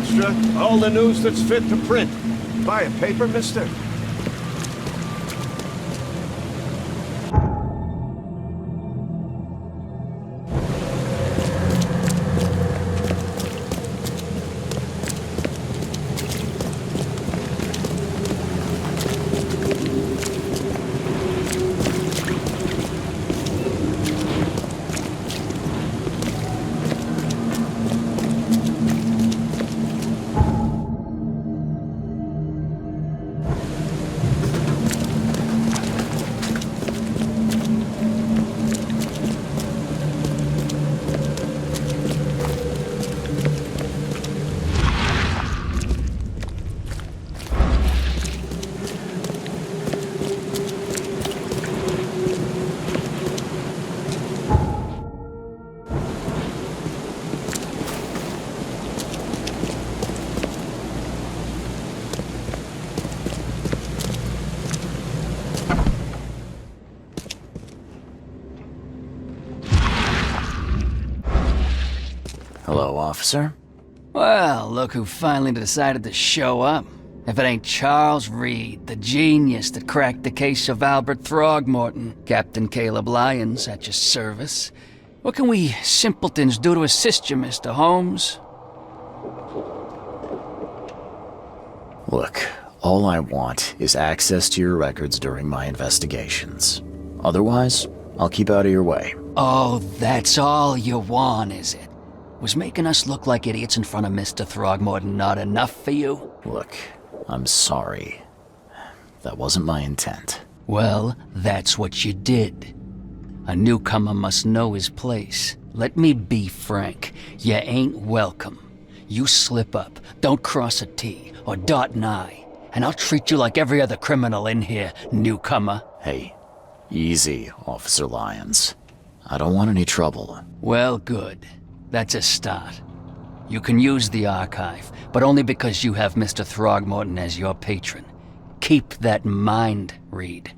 extra. All the news that's fit to print. Buy a paper, mister? Hello, officer. Well, look who finally decided to show up. If it ain't Charles Reed, the genius that cracked the case of Albert Throgmorton. Captain Caleb Lyons at your service. What can we simpletons do to assist you, Mr. Holmes? Look, all I want is access to your records during my investigations. Otherwise, I'll keep out of your way. Oh, that's all you want, is it? Was making us look like idiots in front of Mr. Throgmorton not enough for you? Look, I'm sorry. That wasn't my intent. Well, that's what you did. A newcomer must know his place. Let me be frank. You ain't welcome. You slip up, don't cross a T or dot an I, and I'll treat you like every other criminal in here, newcomer. Hey, easy, Officer Lyons. I don't want any trouble. Well, good. That's a start. You can use the archive, but only because you have Mr. Throgmorton as your patron. Keep that in mind, Reed.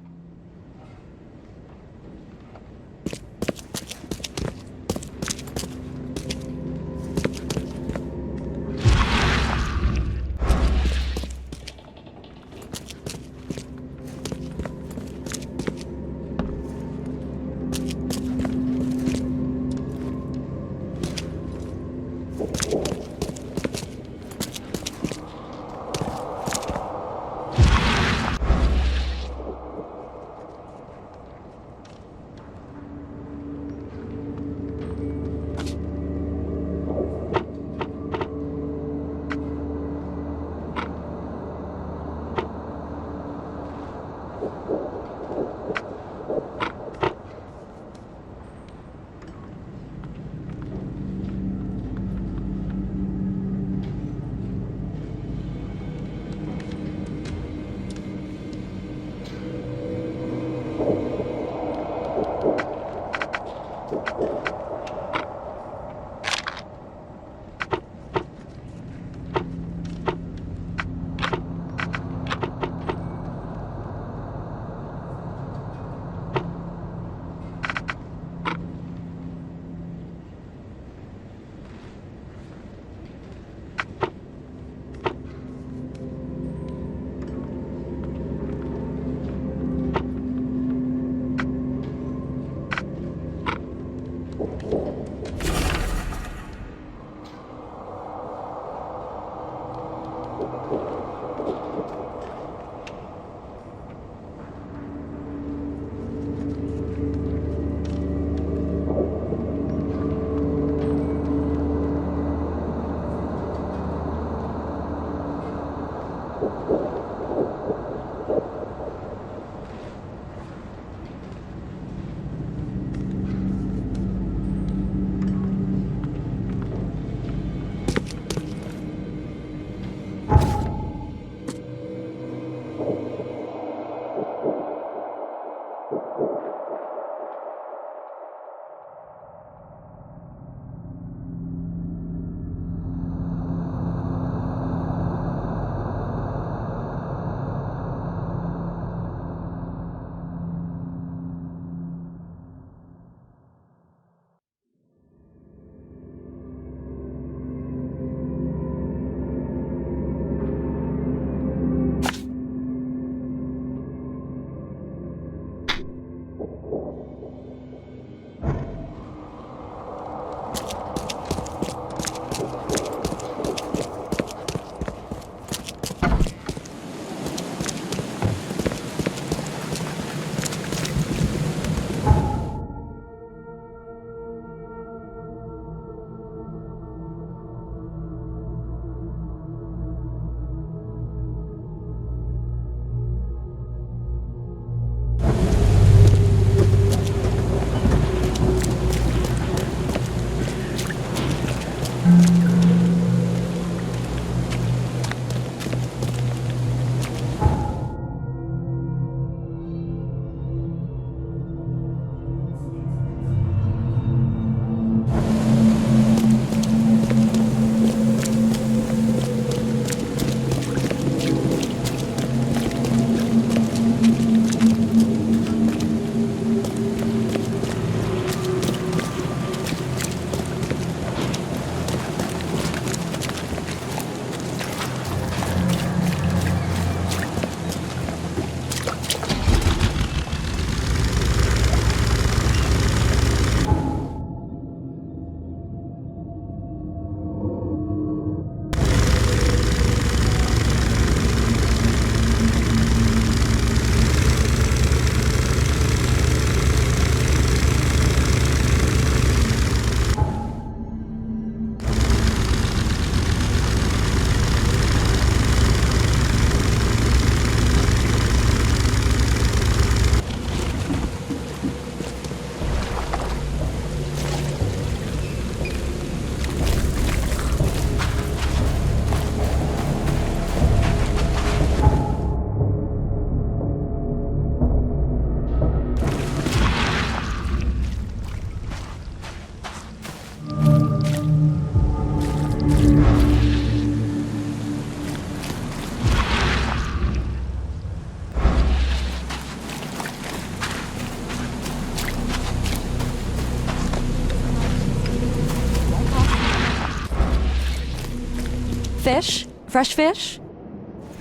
Fish? Fresh fish?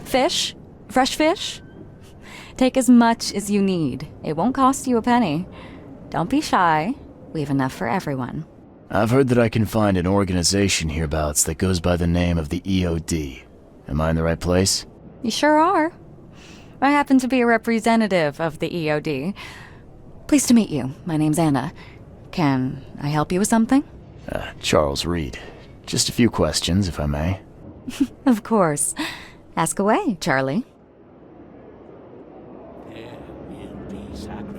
Fish? Fresh fish? Take as much as you need. It won't cost you a penny. Don't be shy. We have enough for everyone. I've heard that I can find an organization hereabouts that goes by the name of the EOD. Am I in the right place? You sure are. I happen to be a representative of the EOD. Pleased to meet you. My name's Anna. Can I help you with something? Charles Reed. Just a few questions, if I may. Of course. Ask away, Charlie.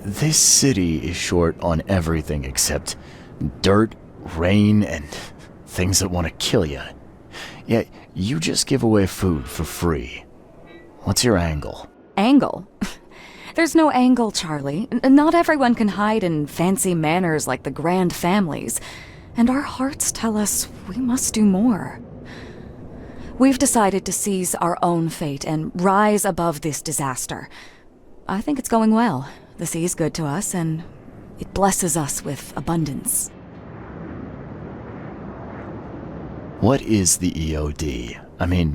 This city is short on everything except dirt, rain, and things that want to kill you. Yet, you just give away food for free. What's your angle? Angle? There's no angle, Charlie. Not everyone can hide in fancy manners like the grand families. And our hearts tell us we must do more. We've decided to seize our own fate and rise above this disaster. I think it's going well. The sea's good to us, and it blesses us with abundance. What is the EOD? I mean,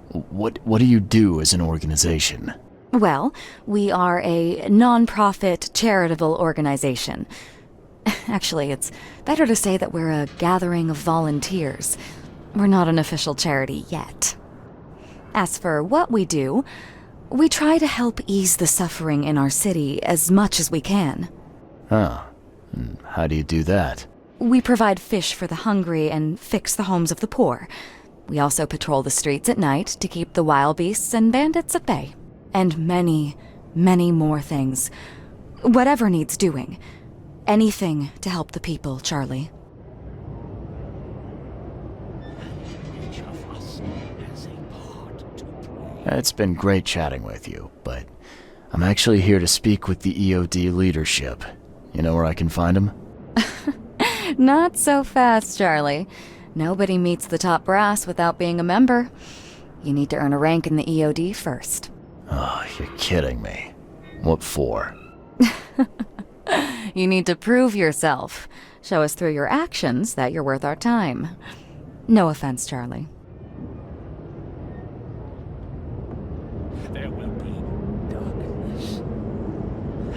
what do you do as an organization? Well, we are a non-profit charitable organization. Actually, it's better to say that we're a gathering of volunteers. We're not an official charity yet. As for what we do, we try to help ease the suffering in our city as much as we can. Huh. How do you do that? We provide fish for the hungry and fix the homes of the poor. We also patrol the streets at night to keep the wild beasts and bandits at bay. And many, many more things. Whatever needs doing. Anything to help the people, Charlie. It's been great chatting with you, but I'm actually here to speak with the EOD leadership. You know where I can find them? Not so fast, Charlie. Nobody meets the top brass without being a member. You need to earn a rank in the EOD first. Oh, you're kidding me. What for? You need to prove yourself. Show us through your actions that you're worth our time. No offense, Charlie. There will be darkness,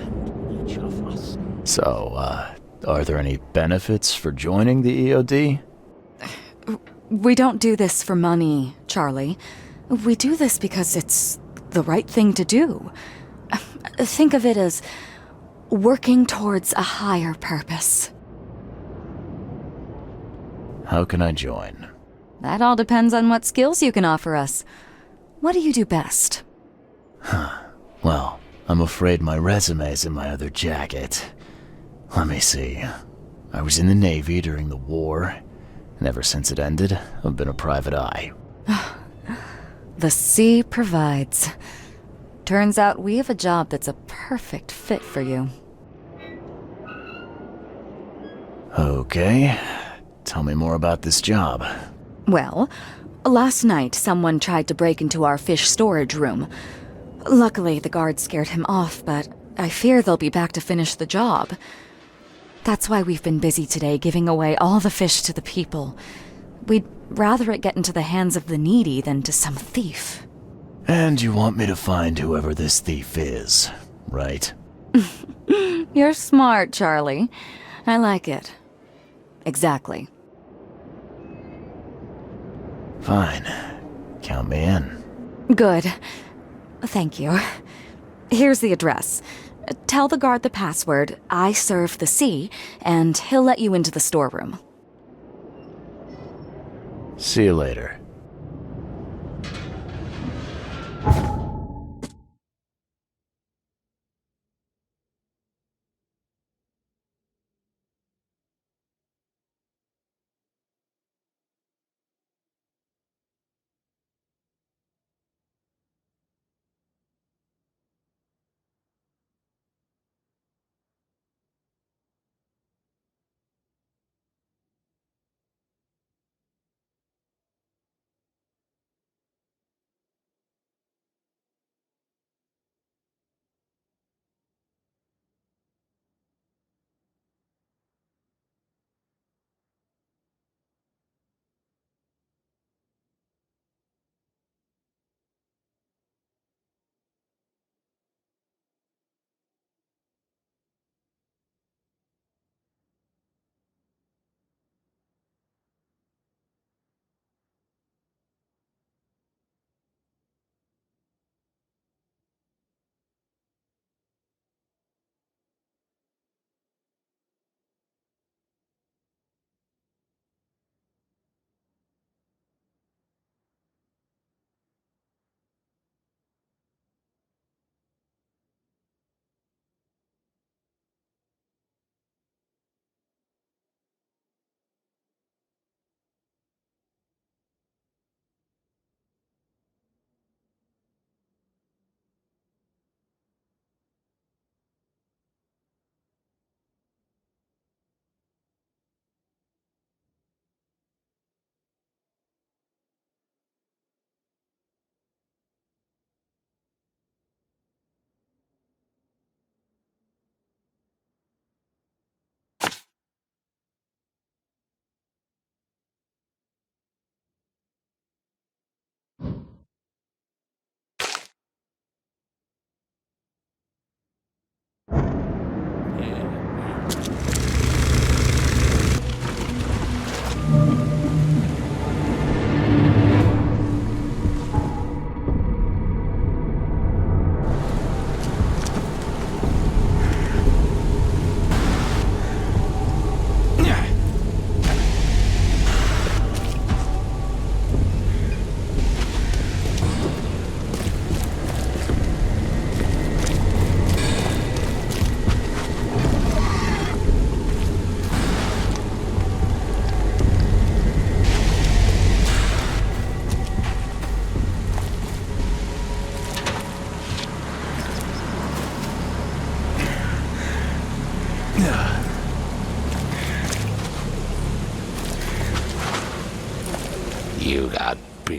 and each of us. So, are there any benefits for joining the EOD? We don't do this for money, Charlie. We do this because it's the right thing to do. Think of it as working towards a higher purpose. How can I join? That all depends on what skills you can offer us. What do you do best? Well, I'm afraid my resume's in my other jacket. Let me see. I was in the Navy during the war, and ever since it ended, I've been a private eye. The sea provides. Turns out we have a job that's a perfect fit for you. Okay. Tell me more about this job. Well, last night someone tried to break into our fish storage room. Luckily, the guards scared him off, but I fear they'll be back to finish the job. That's why we've been busy today giving away all the fish to the people. We'd rather it get into the hands of the needy than to some thief. And you want me to find whoever this thief is, right? You're smart, Charlie. I like it. Exactly. Fine. Count me in. Good. Thank you. Here's the address. Tell the guard the password, I serve the sea, and he'll let you into the storeroom. See you later.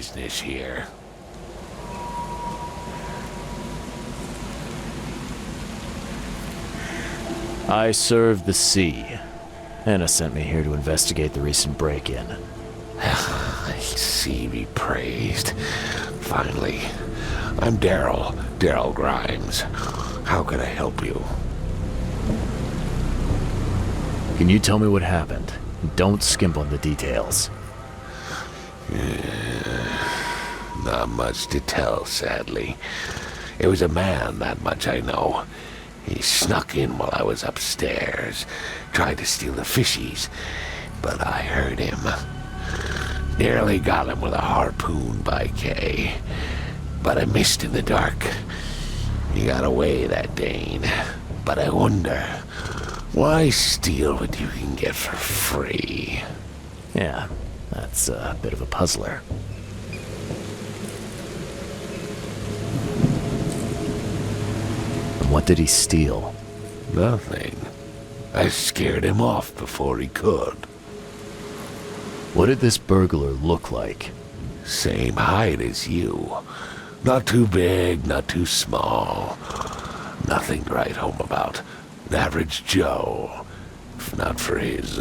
business here. I serve the sea. Anna sent me here to investigate the recent break-in. Sea be praised. Finally. I'm Daryl Grimes. How can I help you? Can you tell me what happened? Don't skimp on the details. Not much to tell, sadly. It was a man, that much I know. He snuck in while I was upstairs, tried to steal the fishies, but I heard him. Nearly got him with a harpoon by Kay, but I missed in the dark. He got away, that Dane, but I wonder, why steal what you can get for free? Yeah, that's a bit of a puzzler. What did he steal? Nothing. I scared him off before he could. What did this burglar look like? Same height as you. Not too big, not too small. Nothing to write home about. An average Joe. If not for his,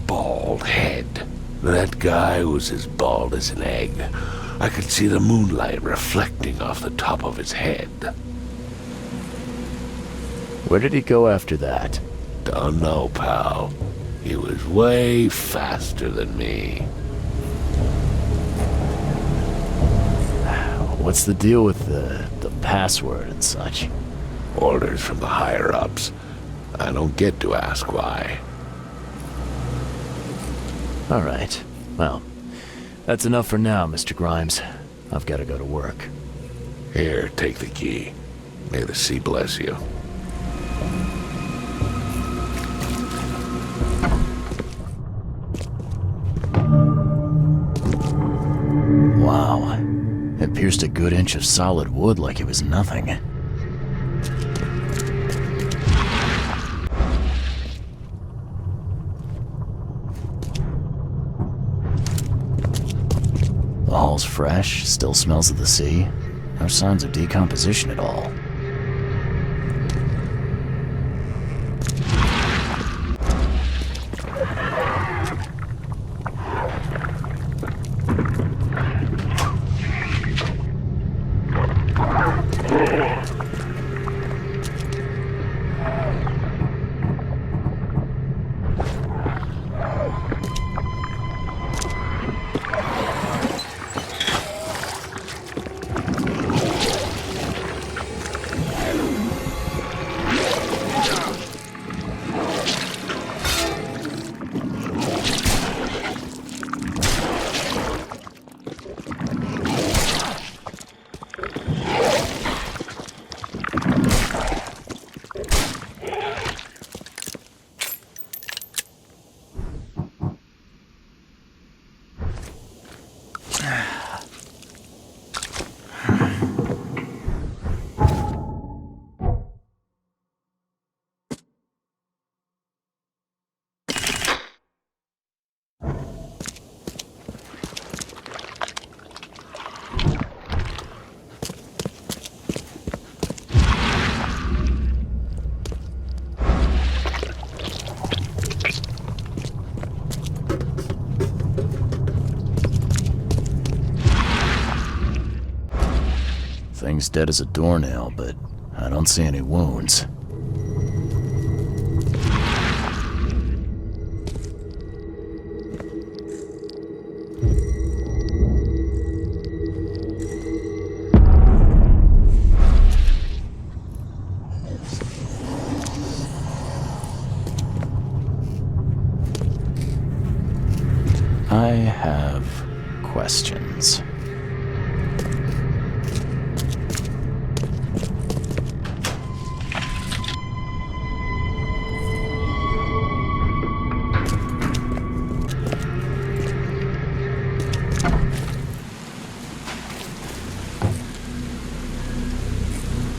bald head. That guy was as bald as an egg. I could see the moonlight reflecting off the top of his head. Where did he go after that? Don't know, pal. He was way faster than me. What's the deal with the password and such? Orders from the higher-ups. I don't get to ask why. All right. Well, that's enough for now, Mr. Grimes. I've got to go to work. Here, take the key. May the sea bless you. Wow. It pierced a good inch of solid wood like it was nothing. The hall's fresh, still smells of the sea. No signs of decomposition at all. Thing's dead as a doornail, but I don't see any wounds. I have questions.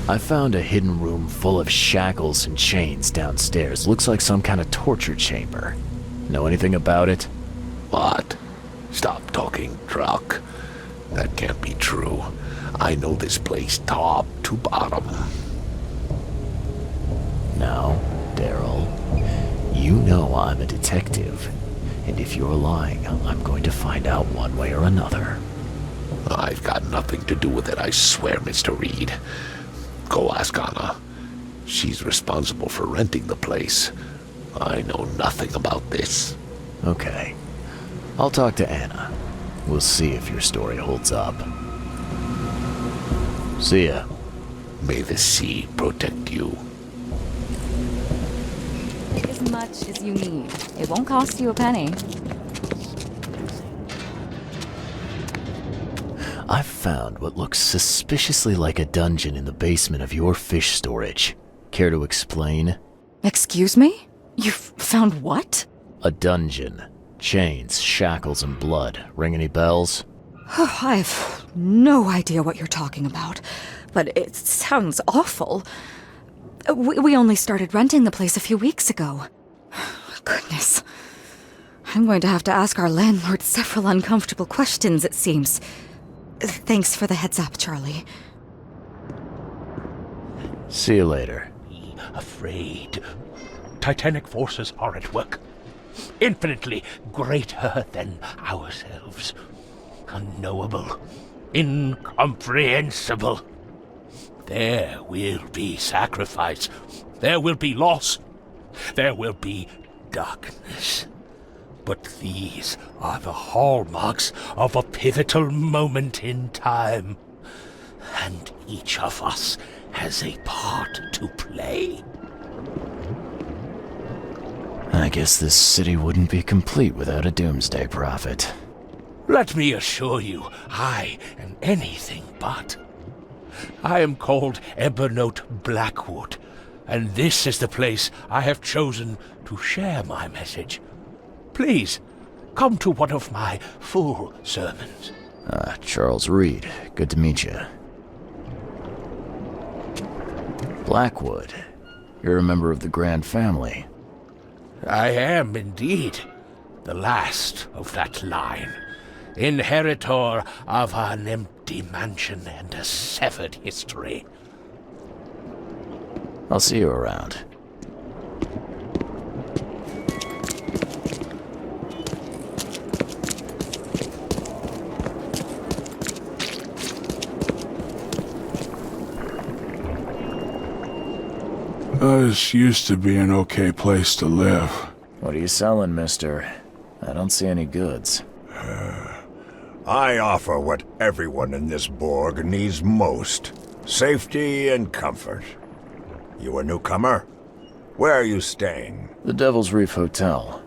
I found a hidden room full of shackles and chains downstairs. Looks like some kind of torture chamber. Know anything about it? What? Stop talking, truck. That can't be true. I know this place top to bottom. Now, Daryl, you know I'm a detective, and if you're lying, I'm going to find out one way or another. I've got nothing to do with it, I swear, Mr. Reed. Go ask Anna. She's responsible for renting the place. I know nothing about this. Okay. I'll talk to Anna. We'll see if your story holds up. See ya. May the sea protect you. As much as you need. It won't cost you a penny. I've found what looks suspiciously like a dungeon in the basement of your fish storage. Care to explain? Excuse me? You've found what? A dungeon. Chains, shackles, and blood. Ring any bells? I've no idea what you're talking about, but it sounds awful. We only started renting the place a few weeks ago. Goodness. I'm going to have to ask our landlord several uncomfortable questions, it seems. Thanks for the heads up, Charlie. See you later. Be afraid. Titanic forces are at work. Infinitely greater than ourselves. Unknowable. Incomprehensible. There will be sacrifice. There will be loss. There will be darkness. But these are the hallmarks of a pivotal moment in time. And each of us has a part to play. I guess this city wouldn't be complete without a doomsday prophet. Let me assure you, I am anything but. I am called Ebernote Blackwood, and this is the place I have chosen to share my message. Please, come to one of my full sermons. Charles Reed. Good to meet you. Blackwood. You're a member of the Grand family. I am indeed the last of that line, inheritor of an empty mansion and a severed history. I'll see you around. This used to be an okay place to live. What are you selling, mister? I don't see any goods. I offer what everyone in this Borg needs most. Safety and comfort. You a newcomer? Where are you staying? The Devil's Reef Hotel.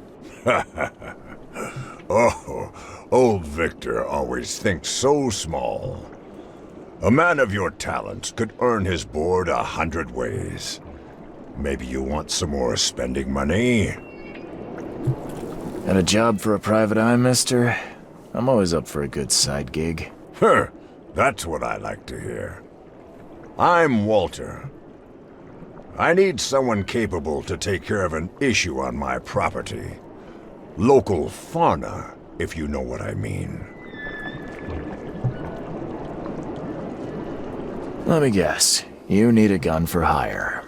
Oh, old Victor always thinks so small. A man of your talents could earn his board 100 ways. Maybe you want some more spending money? Got a job for a private eye, mister? I'm always up for a good side gig. That's what I like to hear. I'm Walter. I need someone capable to take care of an issue on my property. Local fauna, if you know what I mean. Let me guess. You need a gun for hire.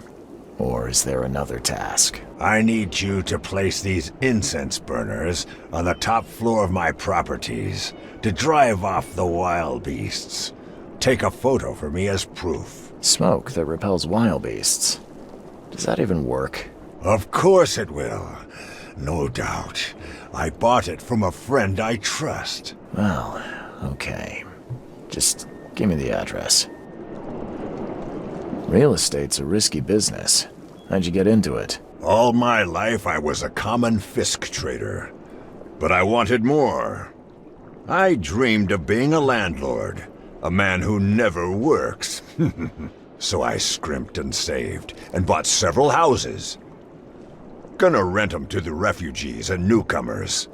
Or is there another task? I need you to place these incense burners on the top floor of my properties to drive off the wild beasts. Take a photo for me as proof. Smoke that repels wild beasts. Does that even work? Of course it will. No doubt. I bought it from a friend I trust. Well, okay. Just give me the address. Real estate's a risky business. How'd you get into it? All my life I was a common fisk trader. But I wanted more. I dreamed of being a landlord. A man who never works. So I scrimped and saved, and bought several houses. Gonna rent them to the refugees and newcomers.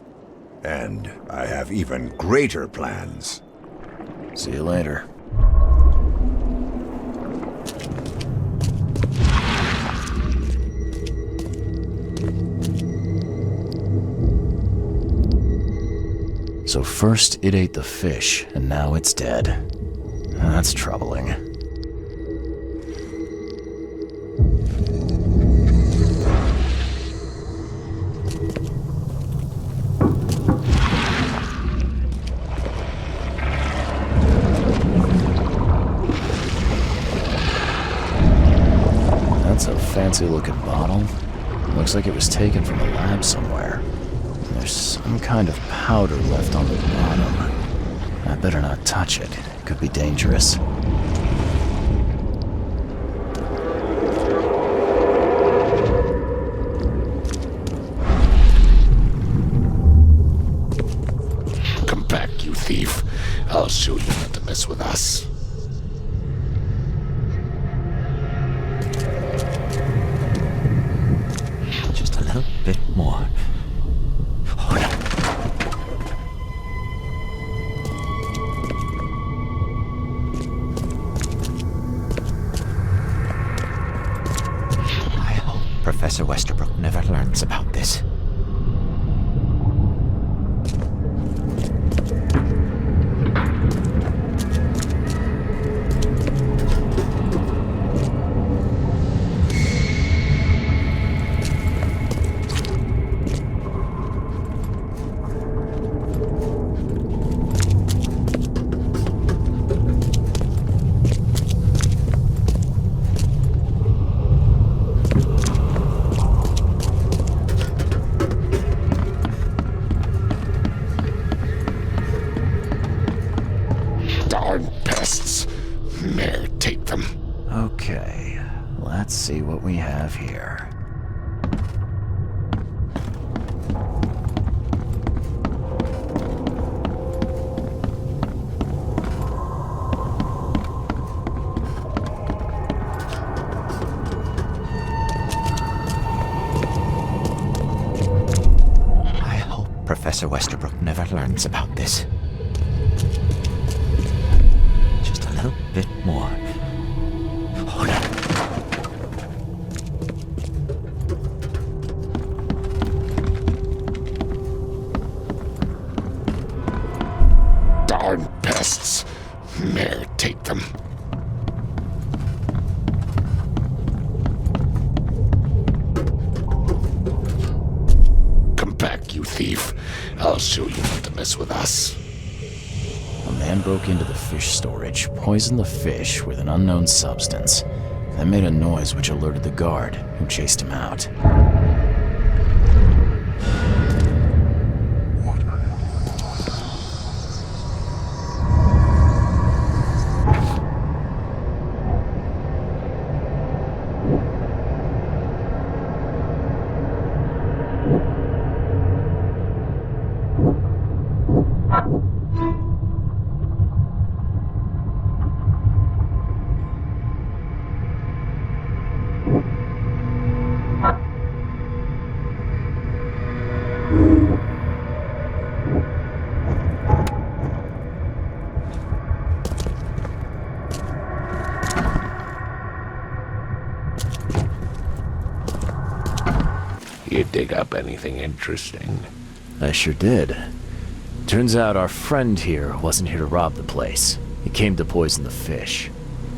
And I have even greater plans. See you later. So first it ate the fish, and now it's dead. That's troubling. That's a fancy-looking bottle. Looks like it was taken from a lab somewhere. There's some kind of powder left on the bottom. I better not touch it. It could be dangerous. Come back, you thief. I'll show you not to mess with us. Just a little bit more. Hold on. I hope Professor Westerbrook never learns about this. Darn pests. Mayor, take them. Okay, let's see what we have here. I hope Professor Westerbrook never learns about this. Just a little bit more. Hold on. Darn pests. Mayor, take them. Come back, you thief. I'll show you not to mess with us. A man broke into the fish storage, poisoned the fish with an unknown substance, then made a noise which alerted the guard, who chased him out. You dig up anything interesting? I sure did. Turns out our friend here wasn't here to rob the place. He came to poison the fish.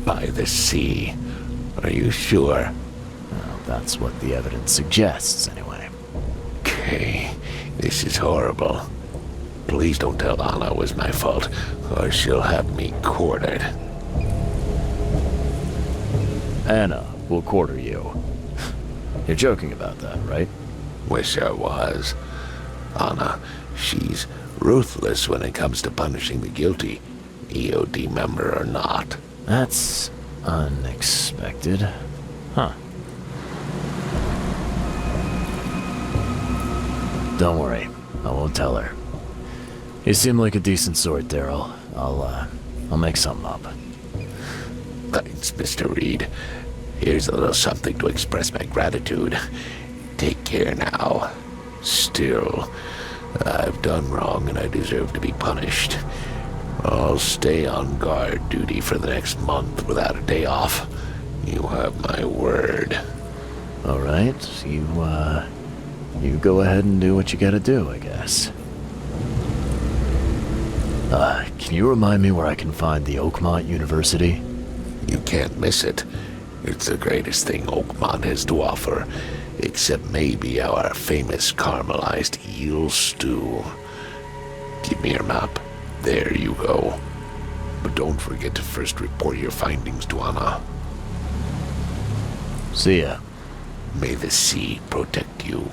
By the sea. Are you sure? Well, that's what the evidence suggests, anyway. Okay, this is horrible. Please don't tell Anna it was my fault, or she'll have me quartered. Anna will quarter you. You're joking about that, right? Wish I was. Anna, she's ruthless when it comes to punishing the guilty, EOD member or not. That's unexpected. Huh. Don't worry. I won't tell her. You seem like a decent sort, Daryl. I'll make something up. Thanks, Mr. Reed. Here's a little something to express my gratitude. Take care now. Still, I've done wrong and I deserve to be punished. I'll stay on guard duty for the next month without a day off. You have my word. All right, you go ahead and do what you gotta do, I guess. Can you remind me where I can find the Oakmont University? You can't miss it. It's the greatest thing Oakmont has to offer, except maybe our famous caramelized eel stew. Give me your map. There you go. But don't forget to first report your findings to Anna. See ya. May the sea protect you.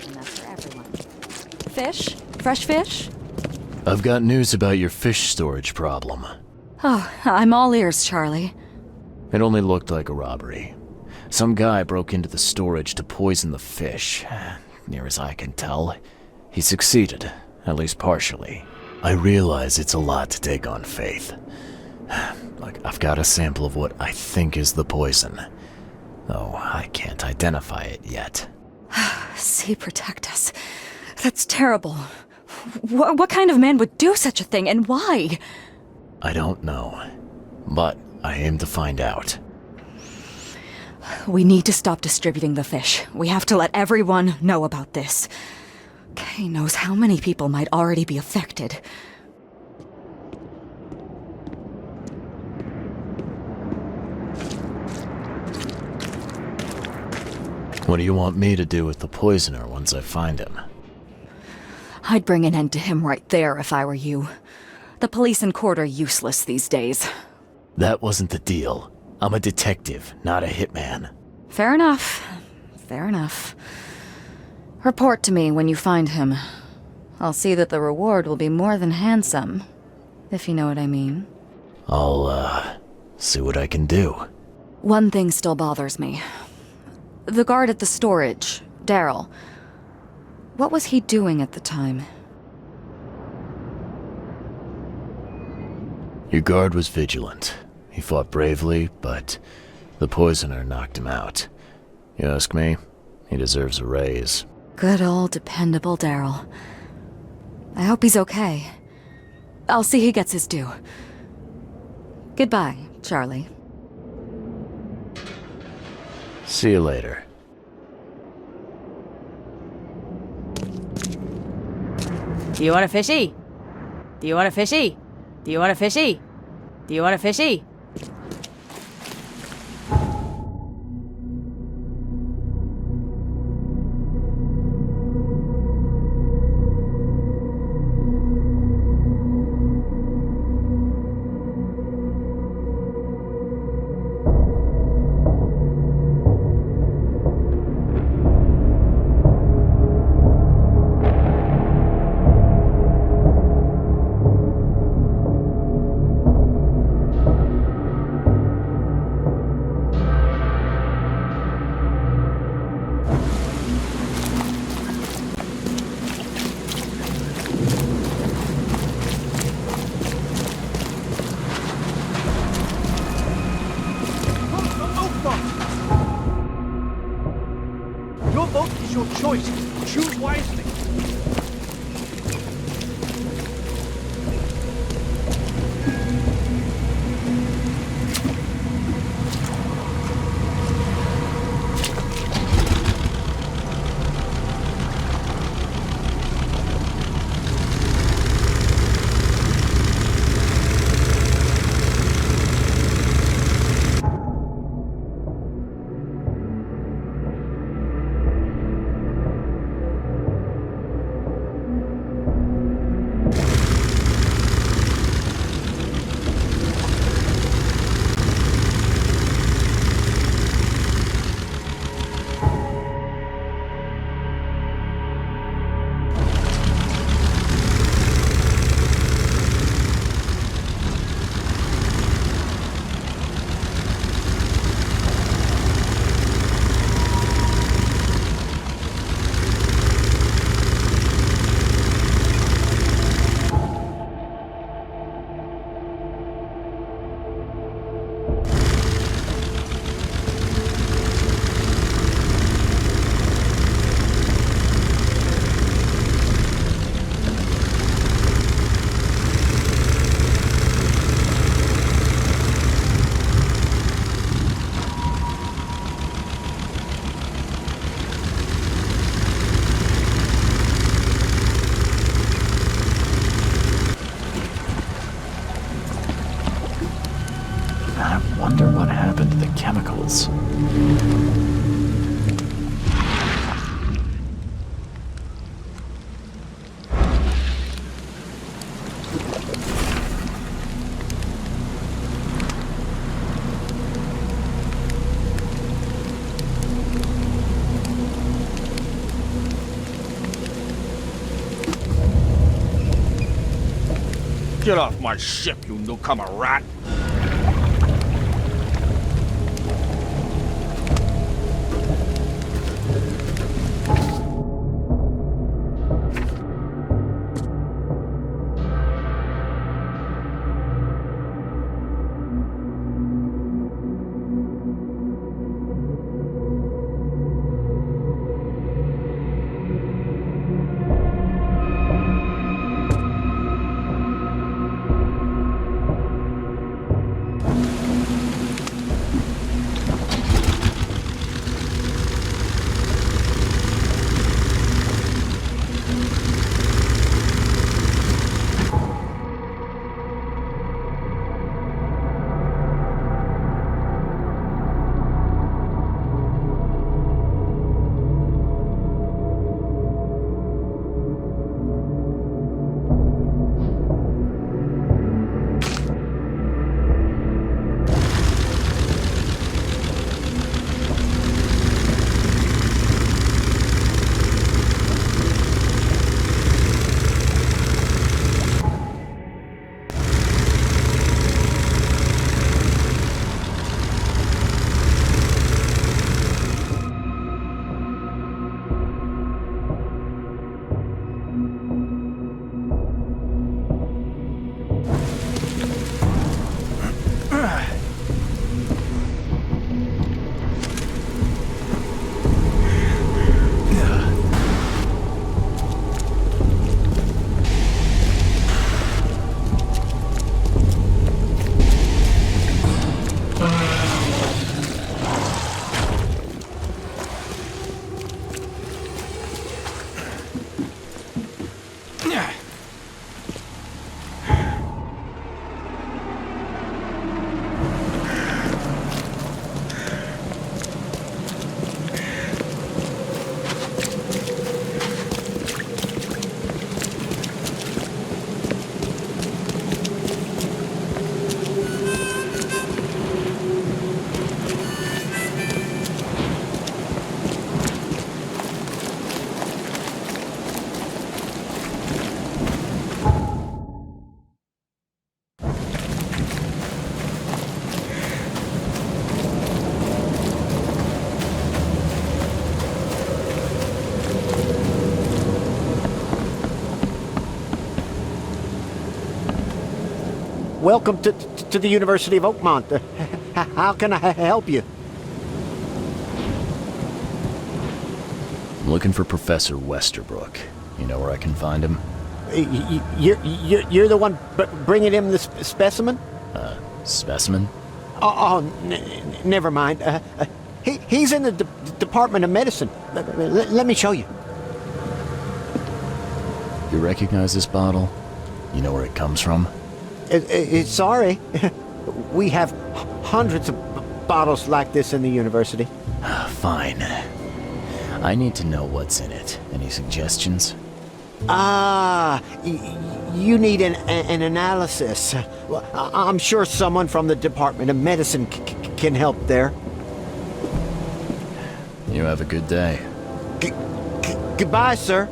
Enough for everyone. Fish? Fresh fish? I've got news about your fish storage problem. Oh, I'm all ears, Charlie. It only looked like a robbery. Some guy broke into the storage to poison the fish. Near as I can tell, he succeeded, at least partially. I realize it's a lot to take on faith. Look, I've got a sample of what I think is the poison, though I can't identify it yet. Sea protect us. That's terrible. What kind of man would do such a thing, and why? I don't know, but I aim to find out. We need to stop distributing the fish. We have to let everyone know about this. Kay knows how many people might already be affected. What do you want me to do with the poisoner once I find him? I'd bring an end to him right there if I were you. The police and court are useless these days. That wasn't the deal. I'm a detective, not a hitman. Fair enough. Fair enough. Report to me when you find him. I'll see that the reward will be more than handsome, if you know what I mean. I'll, see what I can do. One thing still bothers me. The guard at the storage, Daryl. What was he doing at the time? Your guard was vigilant. He fought bravely, but the poisoner knocked him out. You ask me, he deserves a raise. Good old dependable Daryl. I hope he's okay. I'll see he gets his due. Goodbye, Charlie. See you later. Do you want a fishy? Do you want a fishy? Do you want a fishy? Do you want a fishy? Your vote is your choice. Choose wisely. I wonder what happened to the chemicals. Get off my ship, you newcomer rat! Welcome to the University of Oakmont. How can I help you? I'm looking for Professor Westerbrook. You know where I can find him? You're the one bringing him the specimen? Specimen? Never mind. He's in the Department of Medicine. Let me show you. You recognize this bottle? You know where it comes from? Sorry. We have hundreds of bottles like this in the university. Fine. I need to know what's in it. Any suggestions? You need an analysis. Well, I'm sure someone from the Department of Medicine can help there. You have a good day. Goodbye, sir.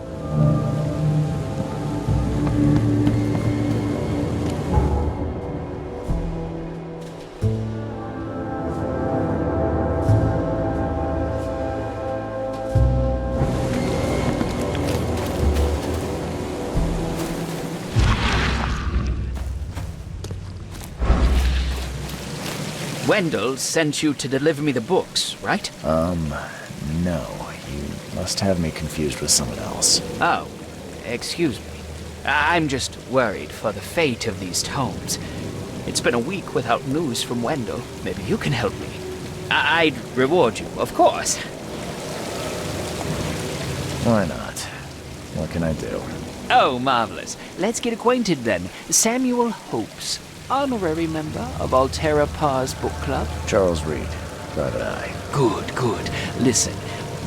Wendell sent you to deliver me the books, right? No. You must have me confused with someone else. Oh, excuse me. I'm just worried for the fate of these tomes. It's been a week without news from Wendell. Maybe you can help me. I'd reward you, of course. Why not? What can I do? Oh, marvelous. Let's get acquainted then. Samuel Hopes. honorary member of Altera Pars Book Club? Charles Reed, Private Eye. Good, good. Listen,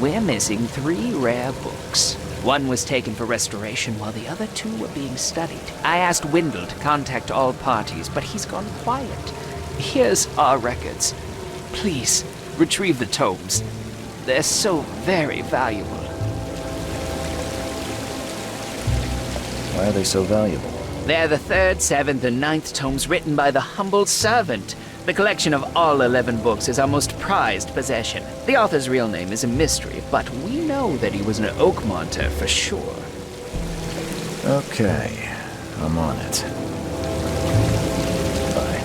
we're missing 3 rare books. One was taken for restoration while the other 2 were being studied. I asked Windle to contact all parties, but he's gone quiet. Here's our records. Please, retrieve the tomes. They're so very valuable. Why are they so valuable? They're the 3rd, 7th, and 9th tomes written by the humble servant. The collection of all 11 books is our most prized possession. The author's real name is a mystery, but we know that he was an Oakmonter for sure. Okay, I'm on it. Bye.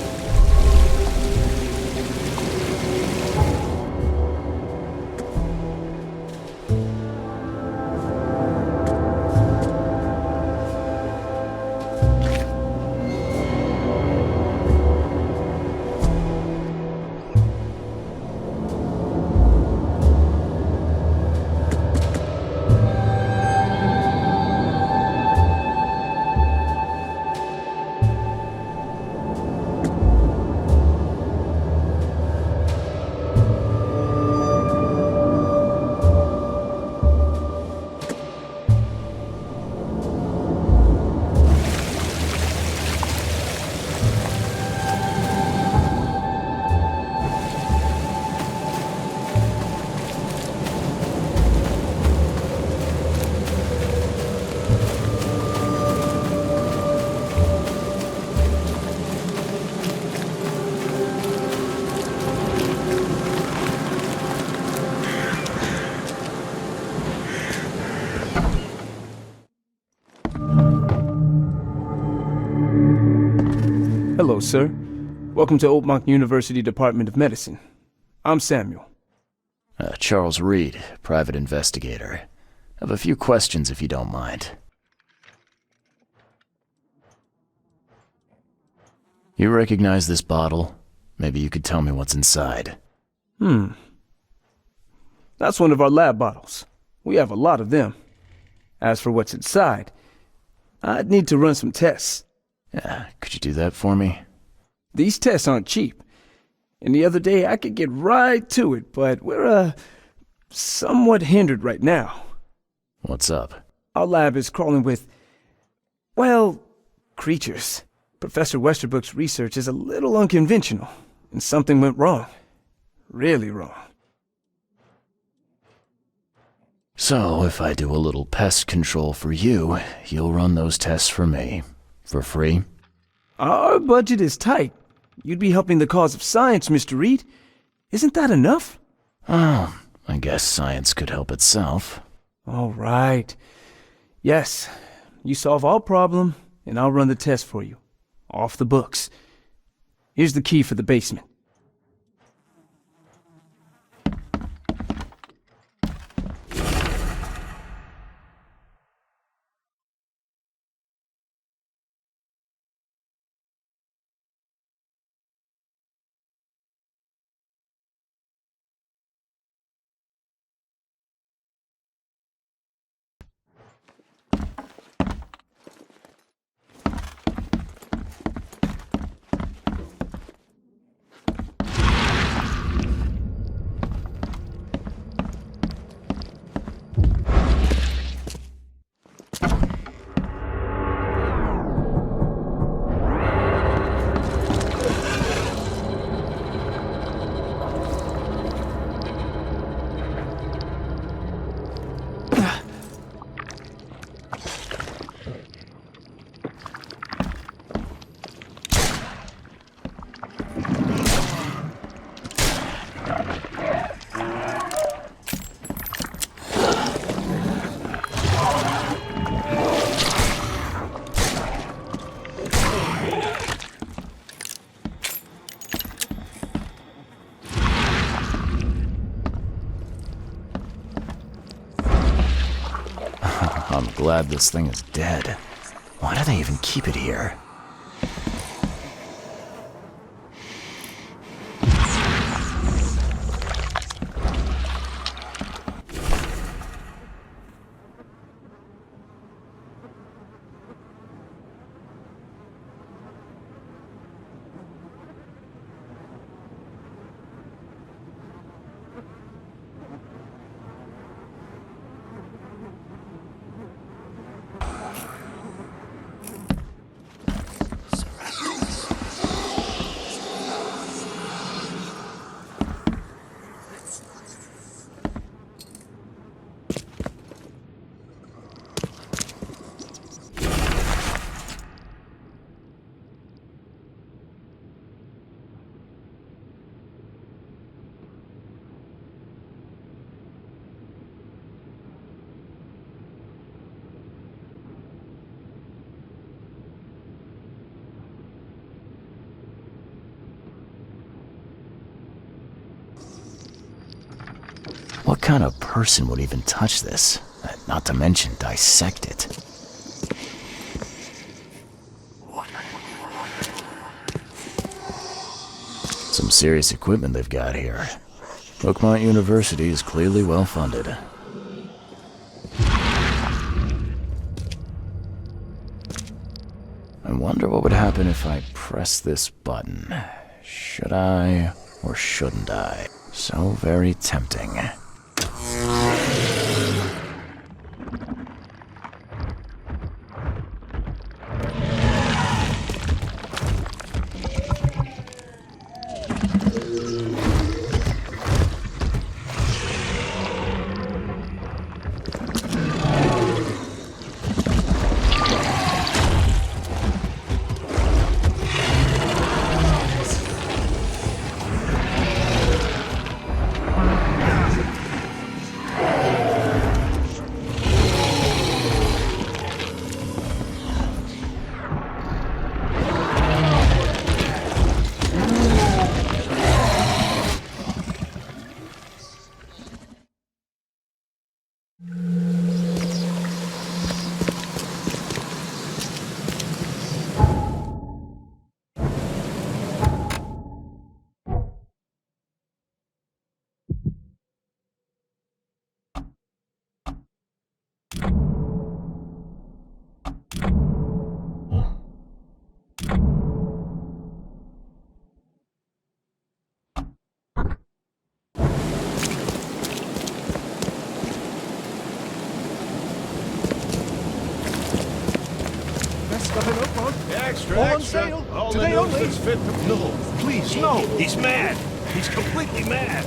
Hello, sir. Welcome to Oakmont University Department of Medicine. I'm Samuel. Charles Reed, private investigator. Have a few questions if you don't mind. You recognize this bottle? Maybe you could tell me what's inside. That's one of our lab bottles. We have a lot of them. As for what's inside, I'd need to run some tests. Yeah, could you do that for me? These tests aren't cheap. And the other day I could get right to it, but we're, somewhat hindered right now. What's up? Our lab is crawling with, well, creatures. Professor Westerbrook's research is a little unconventional, and something went wrong. Really wrong. So, if I do a little pest control for you, you'll run those tests for me. For free? Our budget is tight. You'd be helping the cause of science, Mr. Reed. Isn't that enough? Oh, I guess science could help itself. All right. Yes, you solve our problem, and I'll run the test for you. Off the books. Here's the key for the basement. I'm glad this thing is dead. Why do they even keep it here? What kind of person would even touch this? Not to mention dissect it. Some serious equipment they've got here. Oakmont University is clearly well funded. I wonder what would happen if I press this button. Should I or shouldn't I? So very tempting. All on sale. All Today the news only. that's fit to... No, please, no. He's mad. He's completely mad.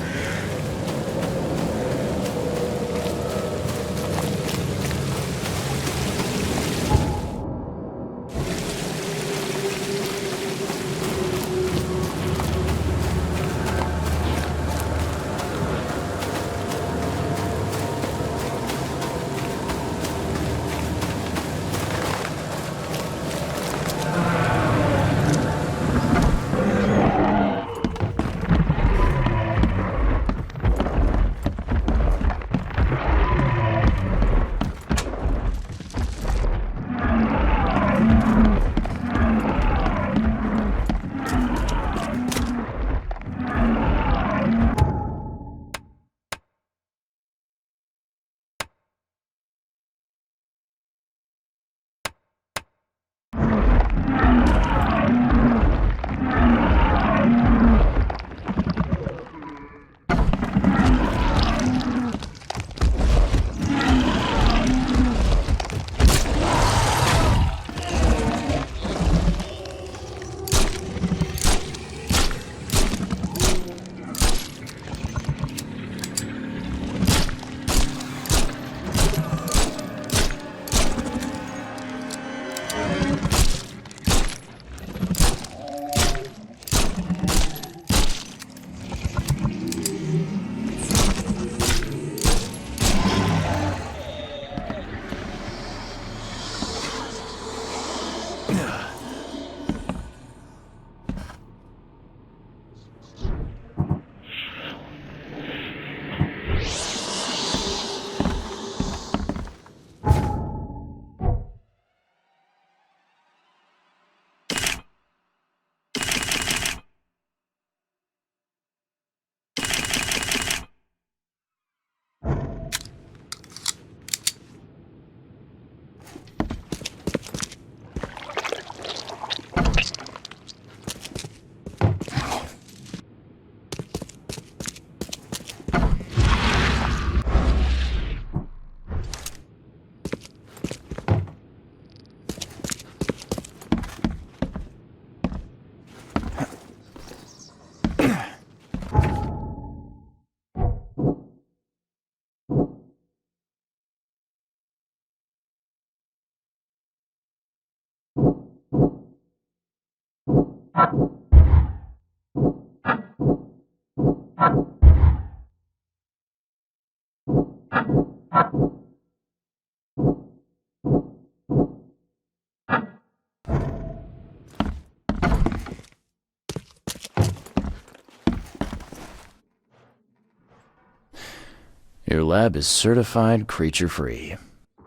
Your lab is certified creature-free.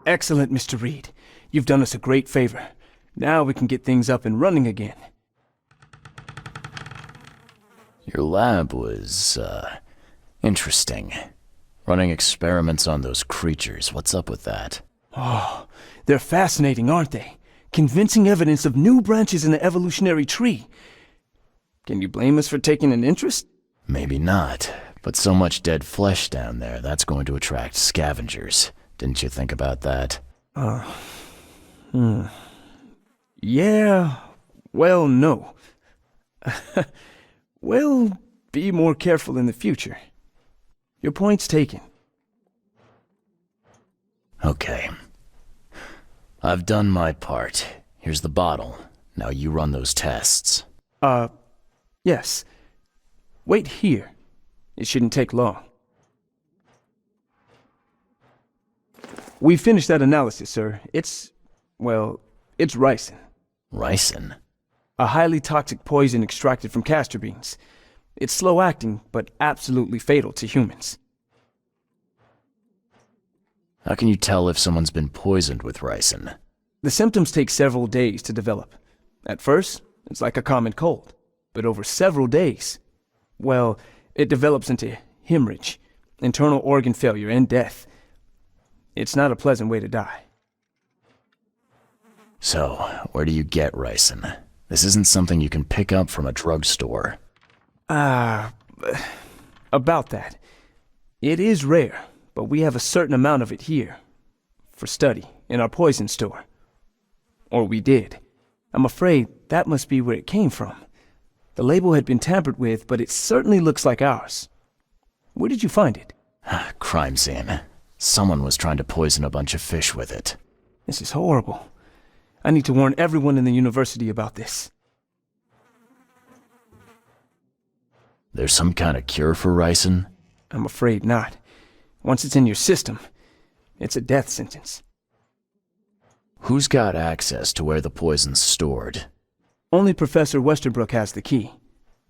Excellent, Mr. Reed. You've done us a great favor. Now we can get things up and running again. Your lab was, interesting. Running experiments on those creatures. What's up with that? Oh, they're fascinating, aren't they? Convincing evidence of new branches in the evolutionary tree. Can you blame us for taking an interest? Maybe not, but so much dead flesh down there, that's going to attract scavengers. Didn't you think about that? Yeah, well, no. We'll be more careful in the future. Your point's taken. Okay. I've done my part. Here's the bottle. Now you run those tests. Yes. Wait here. It shouldn't take long. We finished that analysis, sir. It's ricin. Ricin? A highly toxic poison extracted from castor beans. It's slow-acting, but absolutely fatal to humans. How can you tell if someone's been poisoned with ricin? The symptoms take several days to develop. At first, it's like a common cold. But over several days, well, it develops into hemorrhage, internal organ failure, and death. It's not a pleasant way to die. So, where do you get ricin? This isn't something you can pick up from a drugstore. About that. It is rare, but we have a certain amount of it here. For study, in our poison store. Or we did. I'm afraid that must be where it came from. The label had been tampered with, but it certainly looks like ours. Where did you find it? Crime scene. Someone was trying to poison a bunch of fish with it. This is horrible. I need to warn everyone in the university about this. There's some kind of cure for ricin? I'm afraid not. Once it's in your system, it's a death sentence. Who's got access to where the poison's stored? Only Professor Westerbrook has the key.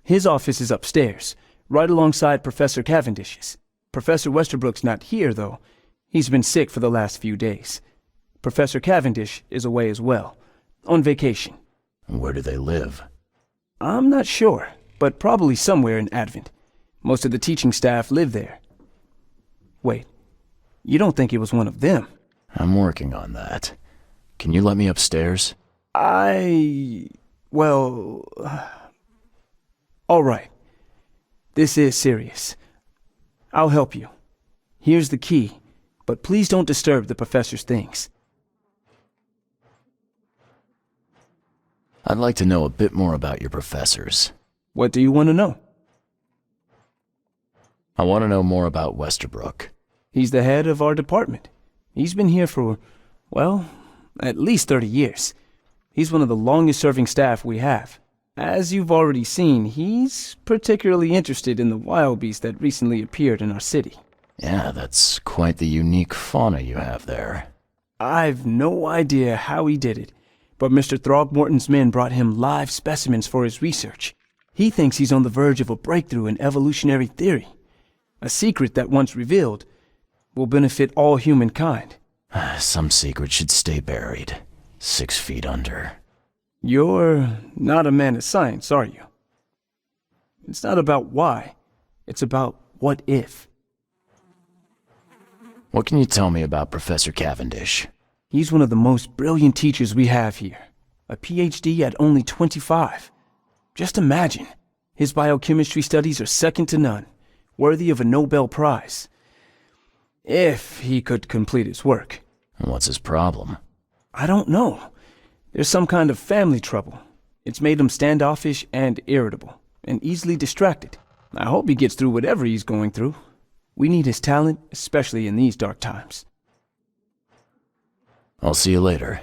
His office is upstairs, right alongside Professor Cavendish's. Professor Westerbrook's not here, though. He's been sick for the last few days. Professor Cavendish is away as well, on vacation. Where do they live? I'm not sure, but probably somewhere in Advent. Most of the teaching staff live there. Wait, you don't think it was one of them? I'm working on that. Can you let me upstairs? Well... all right. This is serious. I'll help you. Here's the key, but please don't disturb the professor's things. I'd like to know a bit more about your professors. What do you want to know? I want to know more about Westerbrook. He's the head of our department. He's been here for, well, at least 30 years. He's one of the longest-serving staff we have. As you've already seen, he's particularly interested in the wild beast that recently appeared in our city. Yeah, that's quite the unique fauna you have there. I've no idea how he did it, but Mr. Throgmorton's men brought him live specimens for his research. He thinks he's on the verge of a breakthrough in evolutionary theory. A secret that, once revealed, will benefit all humankind. Some secret should stay buried, 6 feet under. You're not a man of science, are you? It's not about why. It's about what if. What can you tell me about Professor Cavendish? He's one of the most brilliant teachers we have here. A PhD at only 25. Just imagine. His biochemistry studies are second to none, worthy of a Nobel Prize. If he could complete his work. What's his problem? I don't know. There's some kind of family trouble. It's made him standoffish and irritable, and easily distracted. I hope he gets through whatever he's going through. We need his talent, especially in these dark times. I'll see you later.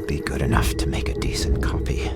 won't be good enough to make a decent copy.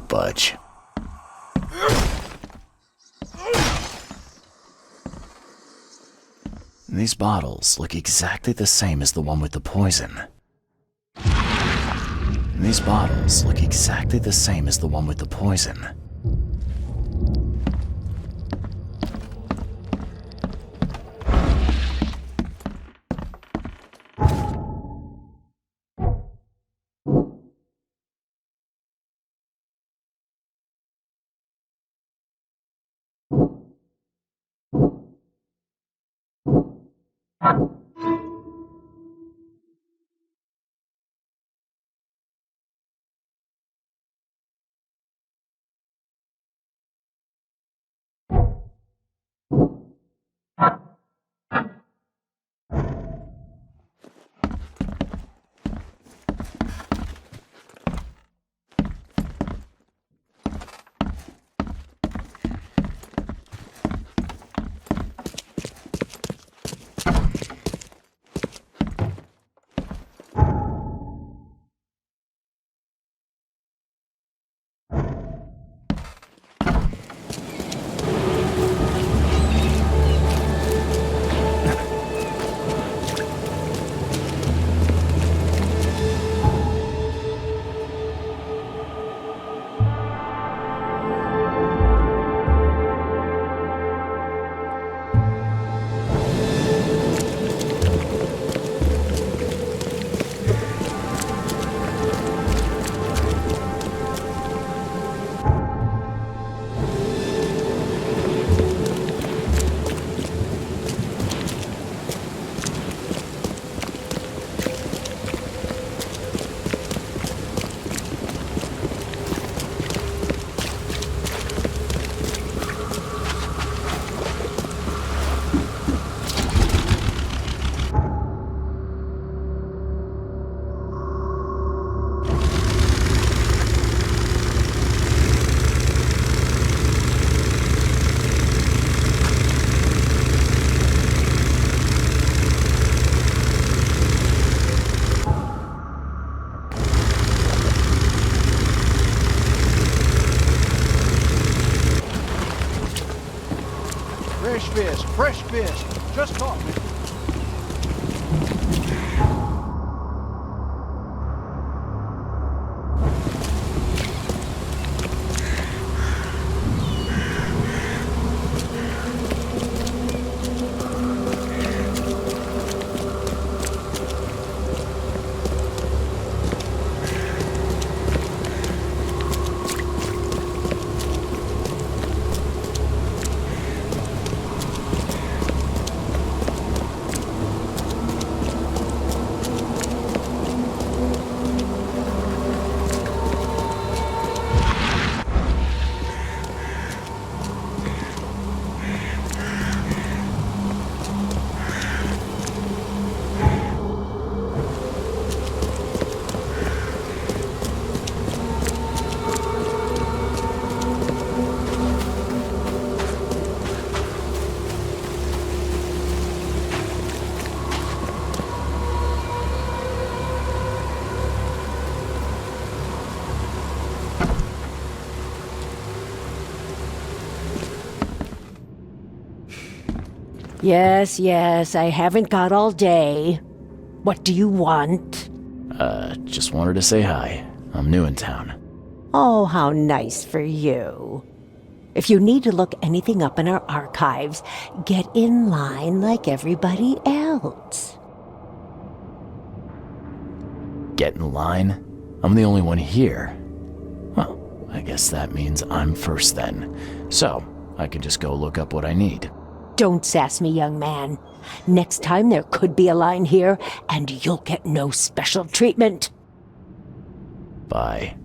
Budge. These bottles look exactly the same as the one with the poison. These bottles look exactly the same as the one with the poison. Fresh fish. Just caught me. Yes, I haven't got all day. What do you want? Just wanted to say hi. I'm new in town. Oh, how nice for you. If you need to look anything up in our archives, get in line like everybody else. Get in line? I'm the only one here. Well, I guess that means I'm first then. So, I can just go look up what I need. Don't sass me, young man. Next time there could be a line here, and you'll get no special treatment. Bye.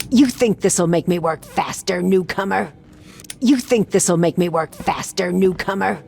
You think this'll make me work faster, newcomer? You think this'll make me work faster, newcomer?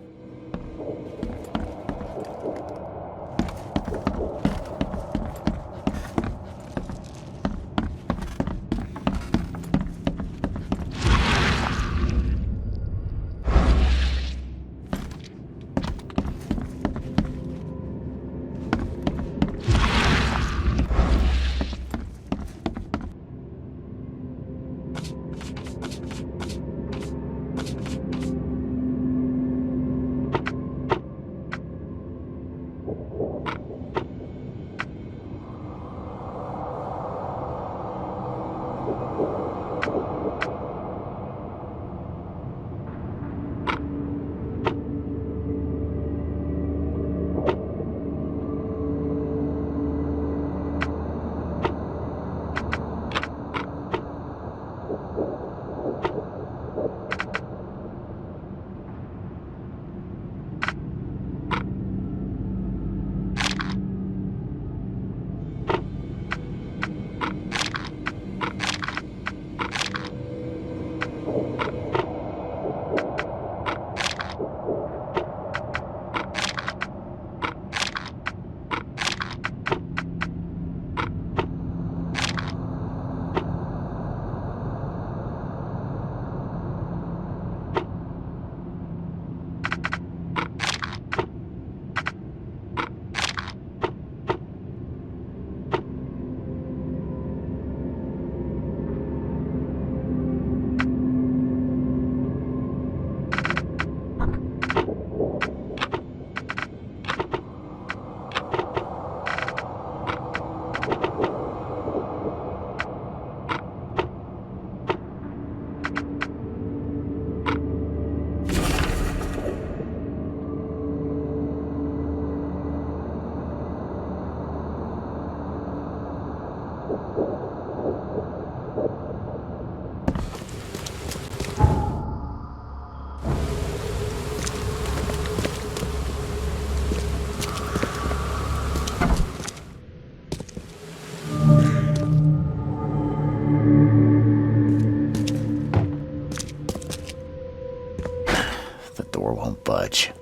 Budge.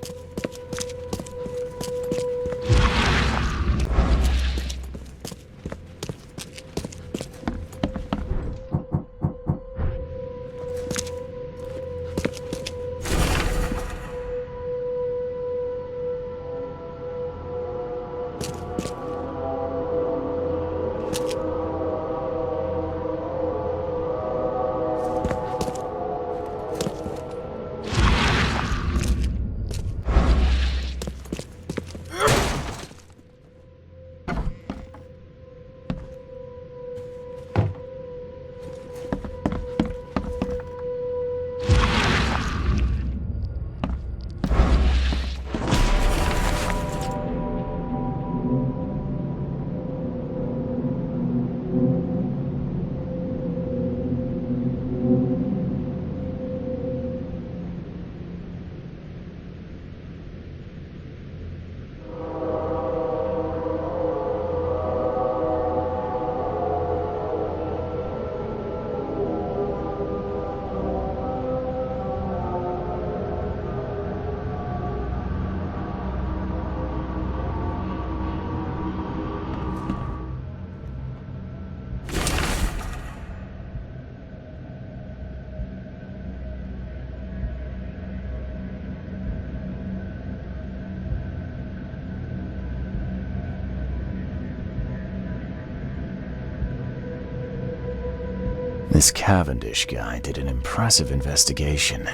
This Cavendish guy did an impressive investigation,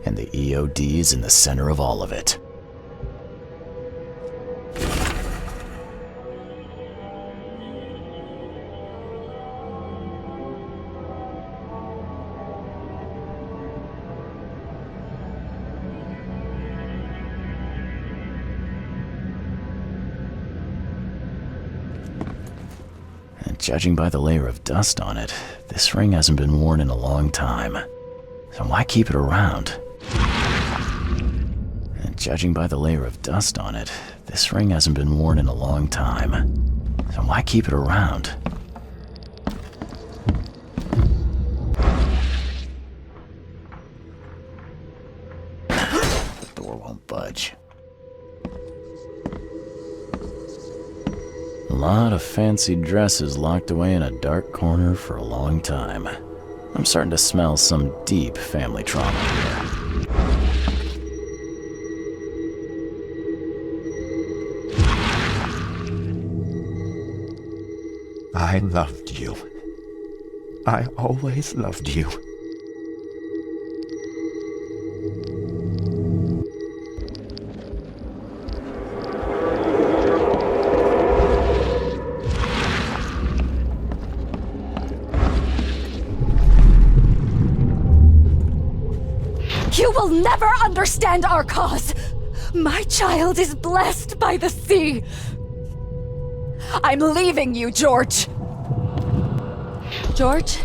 and the EOD's in the center of all of it. Judging by the layer of dust on it, this ring hasn't been worn in a long time. So why keep it around? And judging by the layer of dust on it, this ring hasn't been worn in a long time. So why keep it around? The door won't budge. A lot of fancy dresses locked away in a dark corner for a long time. I'm starting to smell some deep family trauma here. I loved you. I always loved you. You will never understand our cause. My child is blessed by the sea. I'm leaving you, George. George,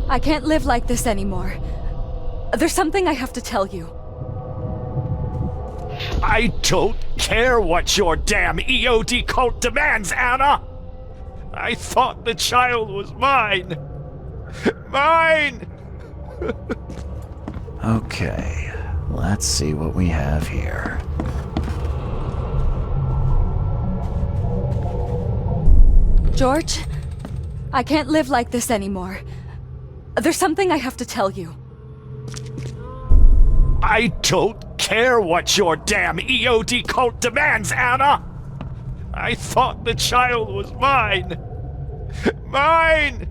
I can't live like this anymore. There's something I have to tell you. I don't care what your damn EOD cult demands, Anna! I thought the child was mine. Mine! Okay, let's see what we have here. George, I can't live like this anymore. There's something I have to tell you. I don't care what your damn EOD cult demands, Anna! I thought the child was mine. Mine!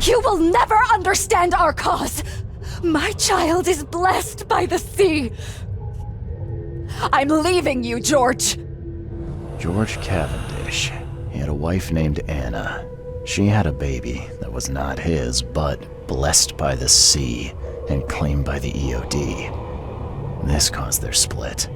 You will never understand our cause. My child is blessed by the sea. I'm leaving you, George. George Cavendish. He had a wife named Anna. She had a baby that was not his, but blessed by the sea and claimed by the EOD. This caused their split.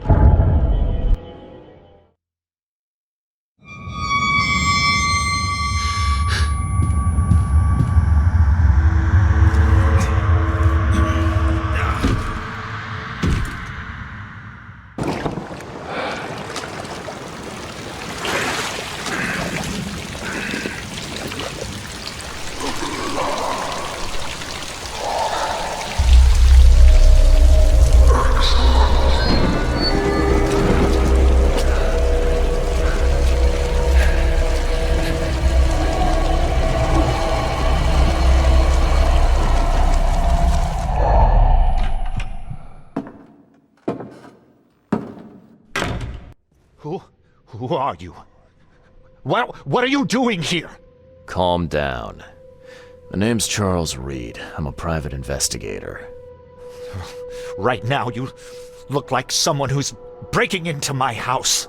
Who are you? What are you doing here? Calm down. My name's Charles Reed. I'm a private investigator. Right now, you look like someone who's breaking into my house.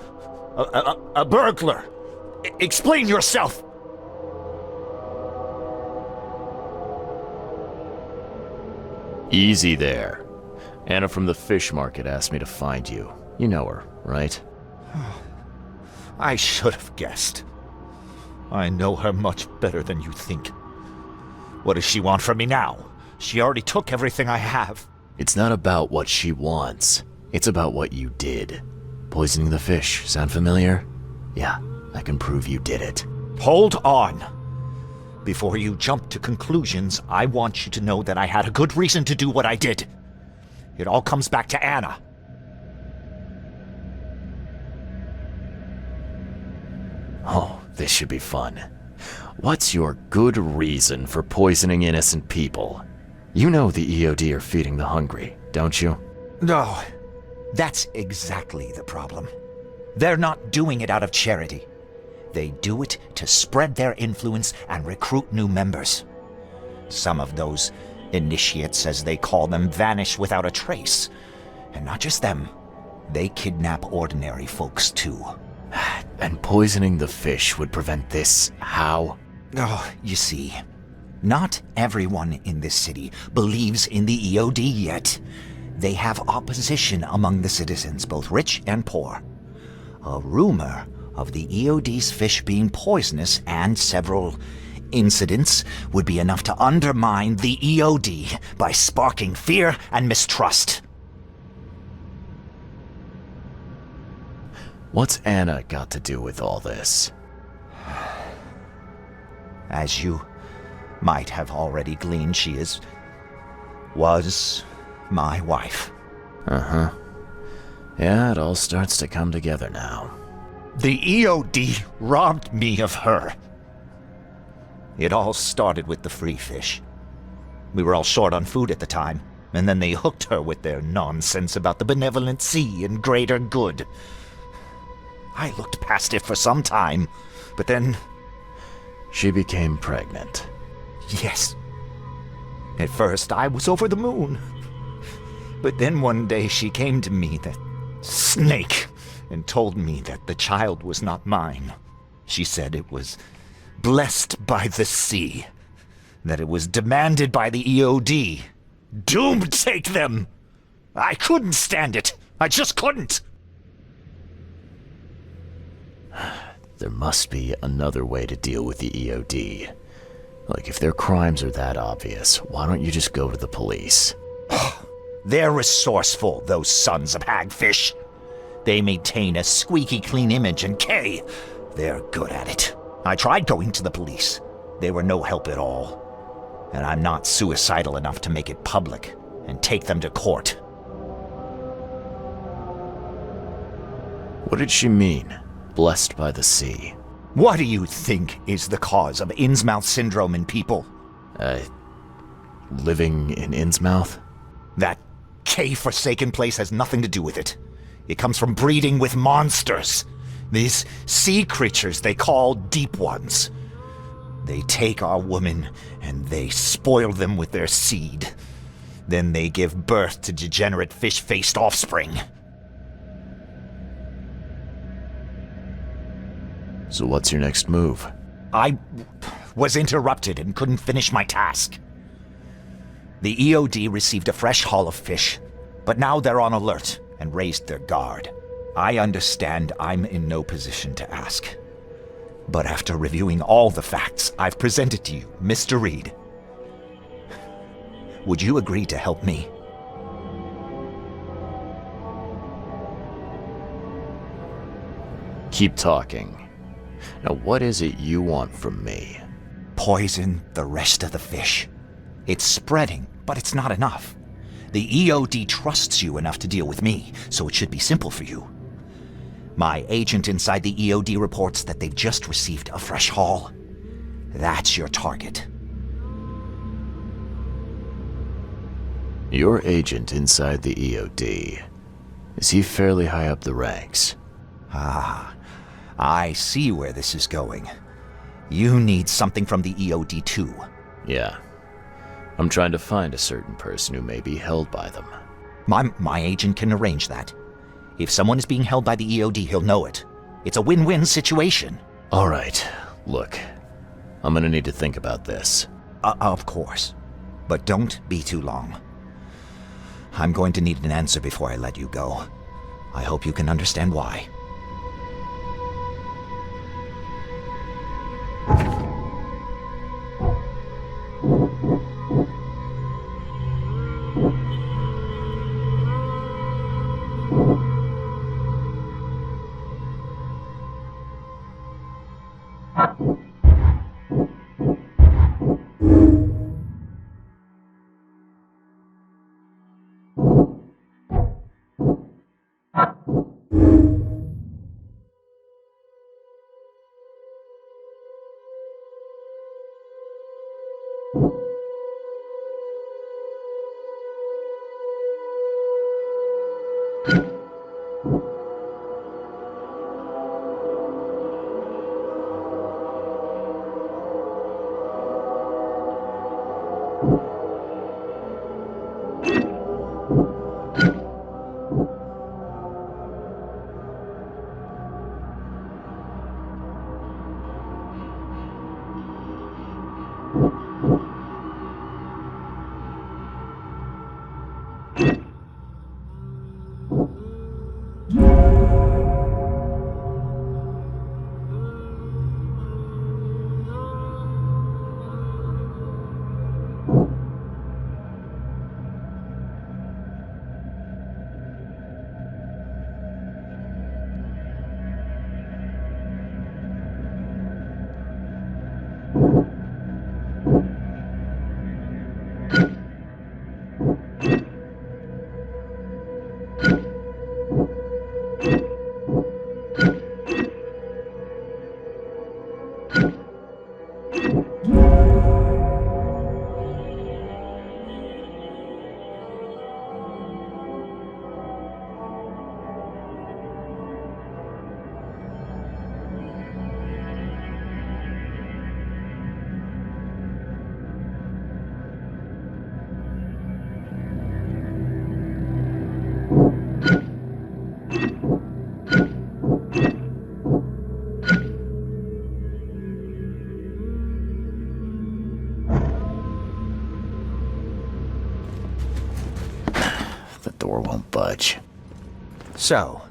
A burglar. Explain yourself. Easy there. Anna from the fish market asked me to find you. You know her, right? I should have guessed. I know her much better than you think. What does she want from me now? She already took everything I have. It's not about what she wants. It's about what you did. Poisoning the fish. Sound familiar? Yeah, I can prove you did it. Hold on. Before you jump to conclusions, I want you to know that I had a good reason to do what I did. It all comes back to Anna. Oh, this should be fun. What's your good reason for poisoning innocent people? You know the EOD are feeding the hungry, don't you? No, that's exactly the problem. They're not doing it out of charity. They do it to spread their influence and recruit new members. Some of those initiates, as they call them, vanish without a trace. And not just them, they kidnap ordinary folks too. And poisoning the fish would prevent this how? Oh, you see, not everyone in this city believes in the EOD yet. They have opposition among the citizens, both rich and poor. A rumor of the EOD's fish being poisonous and several incidents would be enough to undermine the EOD by sparking fear and mistrust. What's Anna got to do with all this? As you might have already gleaned, she was my wife. Uh-huh. Yeah, it all starts to come together now. The EOD robbed me of her. It all started with the free fish. We were all short on food at the time, and then they hooked her with their nonsense about the benevolent sea and greater good. I looked past it for some time, but then... She became pregnant. Yes. At first, I was over the moon. But then one day she came to me, that snake, and told me that the child was not mine. She said it was blessed by the sea, that it was demanded by the EOD. Doomed take them! I couldn't stand it. I just couldn't. There must be another way to deal with the EOD. Like, if their crimes are that obvious, why don't you just go to the police? They're resourceful, those sons of hagfish. They maintain a squeaky clean image, and they're good at it. I tried going to the police. They were no help at all. And I'm not suicidal enough to make it public and take them to court. What did she mean? Blessed by the sea. What do you think is the cause of Innsmouth syndrome in people? Living in Innsmouth? That K-forsaken place has nothing to do with it. It comes from breeding with monsters. These sea creatures they call Deep Ones. They take our women and they spoil them with their seed. Then they give birth to degenerate fish-faced offspring. So what's your next move? I was interrupted and couldn't finish my task. The EOD received a fresh haul of fish, but now they're on alert and raised their guard. I understand I'm in no position to ask. But after reviewing all the facts I've presented to you, Mr. Reed, would you agree to help me? Keep talking. Now, what is it you want from me? Poison the rest of the fish. It's spreading, but it's not enough. The EOD trusts you enough to deal with me, so it should be simple for you. My agent inside the EOD reports that they've just received a fresh haul. That's your target. Your agent inside the EOD. Is he fairly high up the ranks? Ah, I see where this is going. You need something from the EOD too. Yeah. I'm trying to find a certain person who may be held by them. My agent can arrange that. If someone is being held by the EOD, he'll know it. It's a win-win situation. All right. Look, I'm gonna need to think about this. Of course. But don't be too long. I'm going to need an answer before I let you go. I hope you can understand why. store won't budge. So,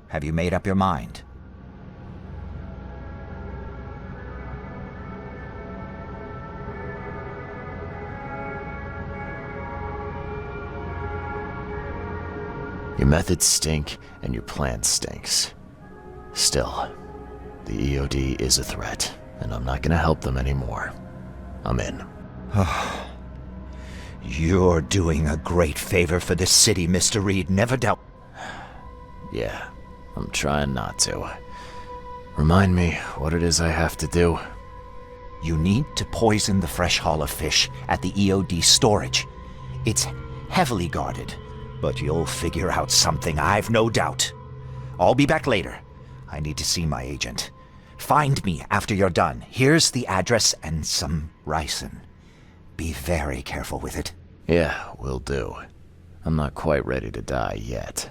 have you made up your mind? Your methods stink, and your plan stinks. Still, the EOD is a threat, and I'm not gonna help them anymore. I'm in. You're doing a great favor for this city, Mr. Reed. Never doubt. Yeah, I'm trying not to. Remind me what it is I have to do. You need to poison the fresh haul of fish at the EOD storage. It's heavily guarded, but you'll figure out something, I've no doubt. I'll be back later. I need to see my agent. Find me after you're done. Here's the address and some ricin. Be very careful with it. Yeah, will do. I'm not quite ready to die yet.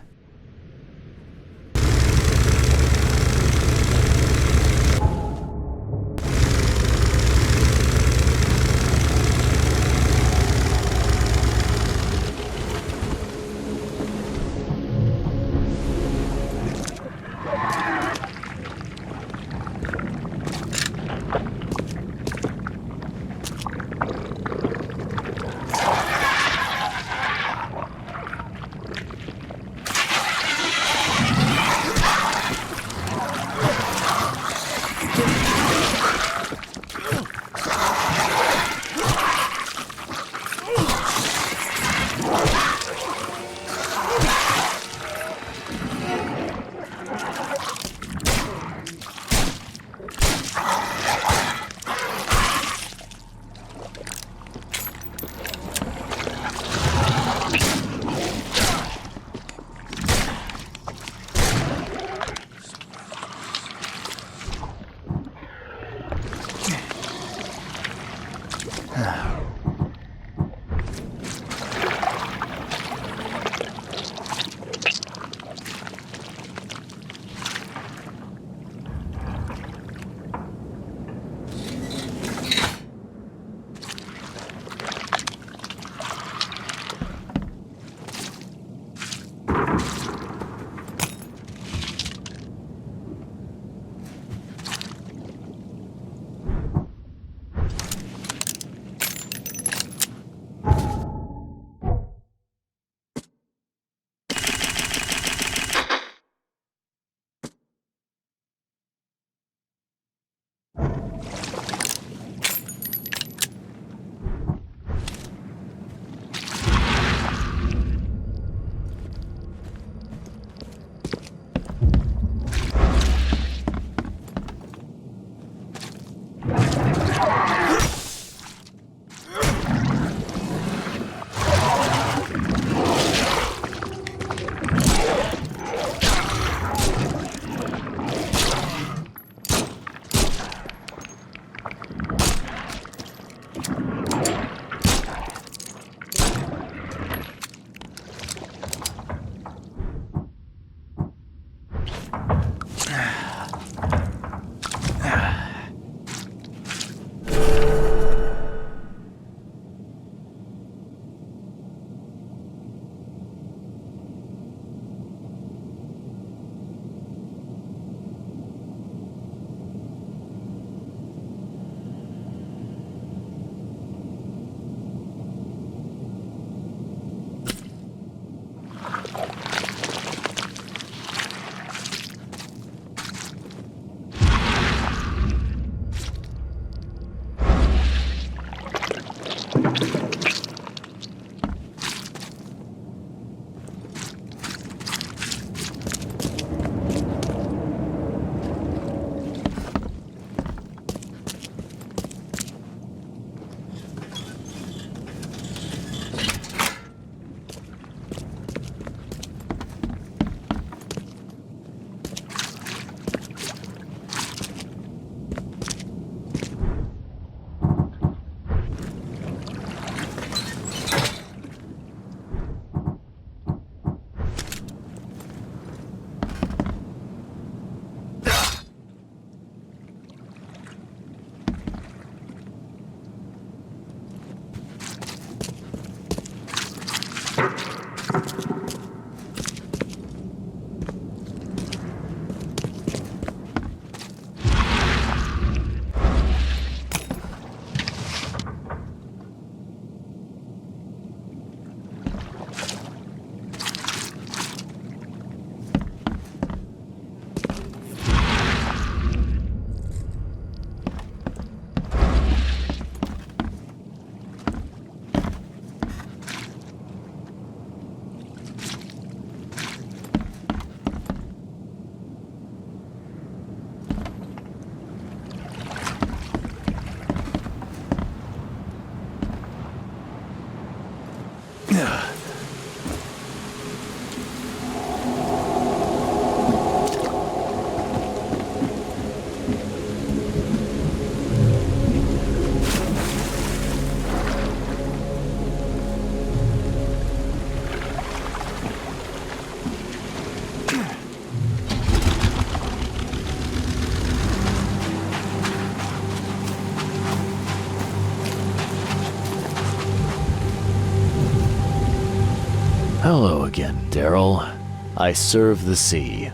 again, Daryl. I serve the sea.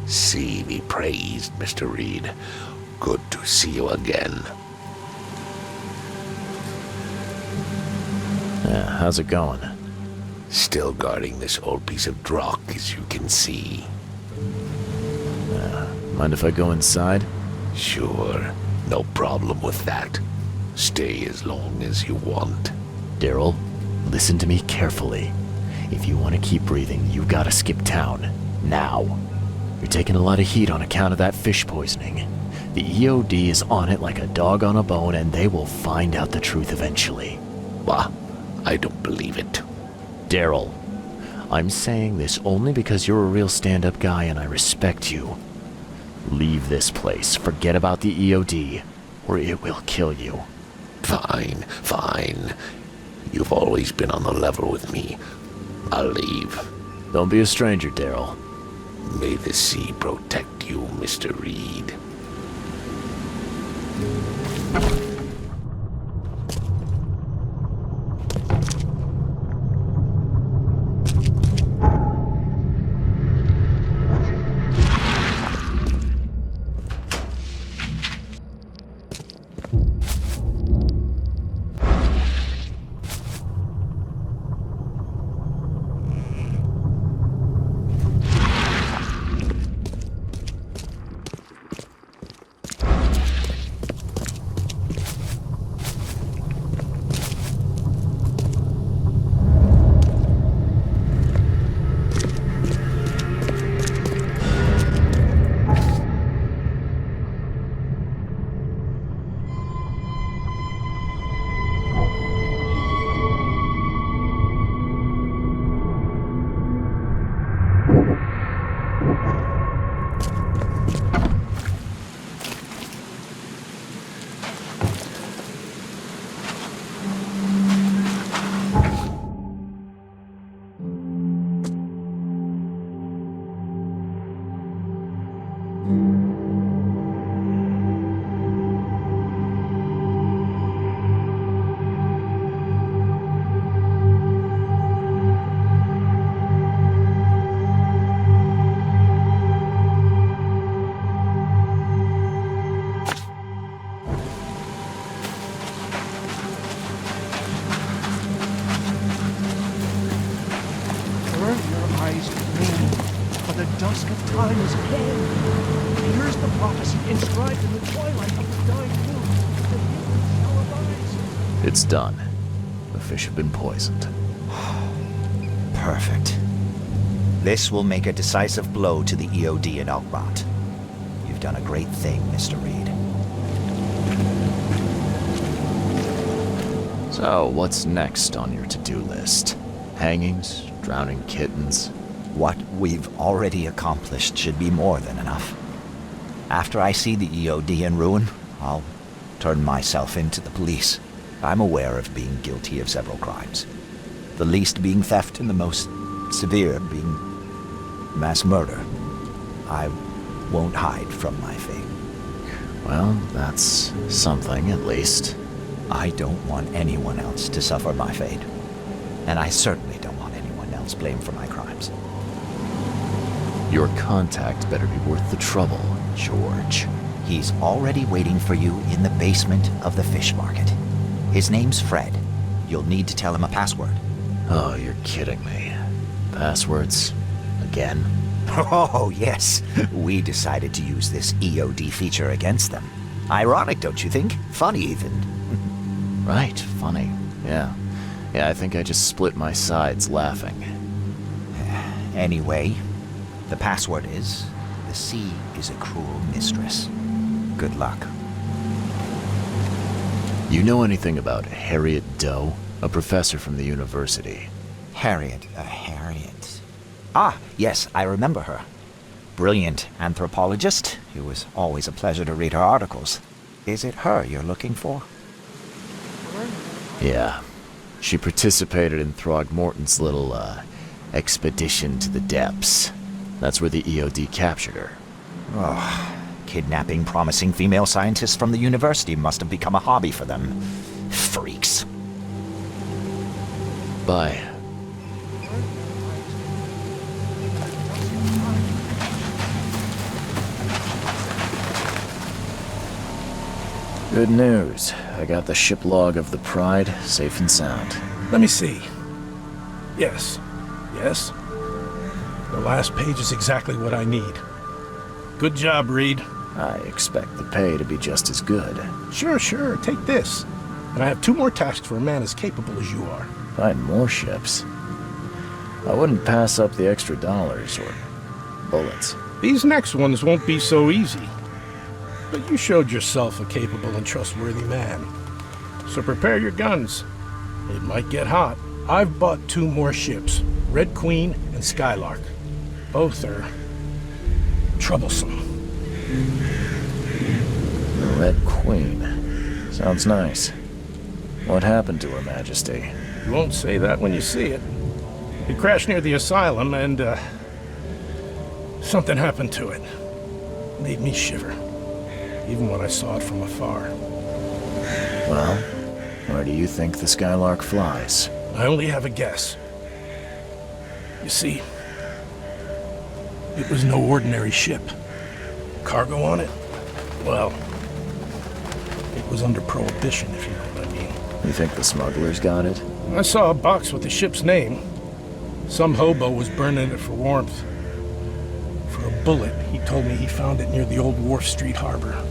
Sea be praised, Mr. Reed. Good to see you again. Yeah, how's it going? Still guarding this old piece of drock, as you can see. Mind if I go inside? Sure, no problem with that. Stay as long as you want. Daryl, listen to me carefully. If you want to keep breathing, you gotta skip town. Now. You're taking a lot of heat on account of that fish poisoning. The EOD is on it like a dog on a bone, and they will find out the truth eventually. Bah, I don't believe it. Daryl, I'm saying this only because you're a real stand-up guy and I respect you. Leave this place, forget about the EOD, or it will kill you. Fine, fine. You've always been on the level with me. I'll leave. Don't be a stranger, Daryl. May the sea protect you, Mr. Reed. dusk of time is at hand. Here's the prophecy inscribed in the twilight of the dying moon. The humans shall arise. It's done. The fish have been poisoned. Perfect. This will make a decisive blow to the EOD in Alkmaar. You've done a great thing, Mr. Reed. So, what's next on your to-do list? Hangings? Drowning kittens? What we've already accomplished should be more than enough. After I see the EOD in ruin, I'll turn myself into the police. I'm aware of being guilty of several crimes. The least being theft and the most severe being mass murder. I won't hide from my fate. Well, that's something, at least. I don't want anyone else to suffer my fate. And I certainly don't want anyone else blamed for my crimes. Your contact better be worth the trouble, George. He's already waiting for you in the basement of the fish market. His name's Fred. You'll need to tell him a password. Oh, you're kidding me. Passwords? Again? Oh, yes. We decided to use this EOD feature against them. Ironic, don't you think? Funny, even. Right, funny. Yeah, I think I just split my sides laughing. Anyway, the password is, the sea is a cruel mistress. Good luck. You know anything about Harriet Doe, a professor from the university? Harriet. Ah, yes, I remember her. Brilliant anthropologist. It was always a pleasure to read her articles. Is it her you're looking for? Yeah. She participated in Throgmorton's little, expedition to the depths. That's where the EOD captured her. Oh, kidnapping promising female scientists from the university must have become a hobby for them. Freaks. Bye. Good news. I got the ship log of the Pride, safe and sound. Let me see. Yes. Yes. The last page is exactly what I need. Good job, Reed. I expect the pay to be just as good. Sure. Take this. And I have 2 more tasks for a man as capable as you are. Find more ships. I wouldn't pass up the extra dollars or bullets. These next ones won't be so easy. But you showed yourself a capable and trustworthy man. So prepare your guns. It might get hot. I've bought 2 more ships, Red Queen and Skylark. Both are troublesome. The Red Queen. Sounds nice. What happened to Her Majesty? You won't say that when you see it. It crashed near the asylum and, something happened to it. Made me shiver. Even when I saw it from afar. Well, where do you think the Skylark flies? I only have a guess. You see, it was no ordinary ship. Cargo on it? Well, it was under prohibition, if you know what I mean. You think the smugglers got it? I saw a box with the ship's name. Some hobo was burning it for warmth. For a bullet, he told me he found it near the old Wharf Street harbor.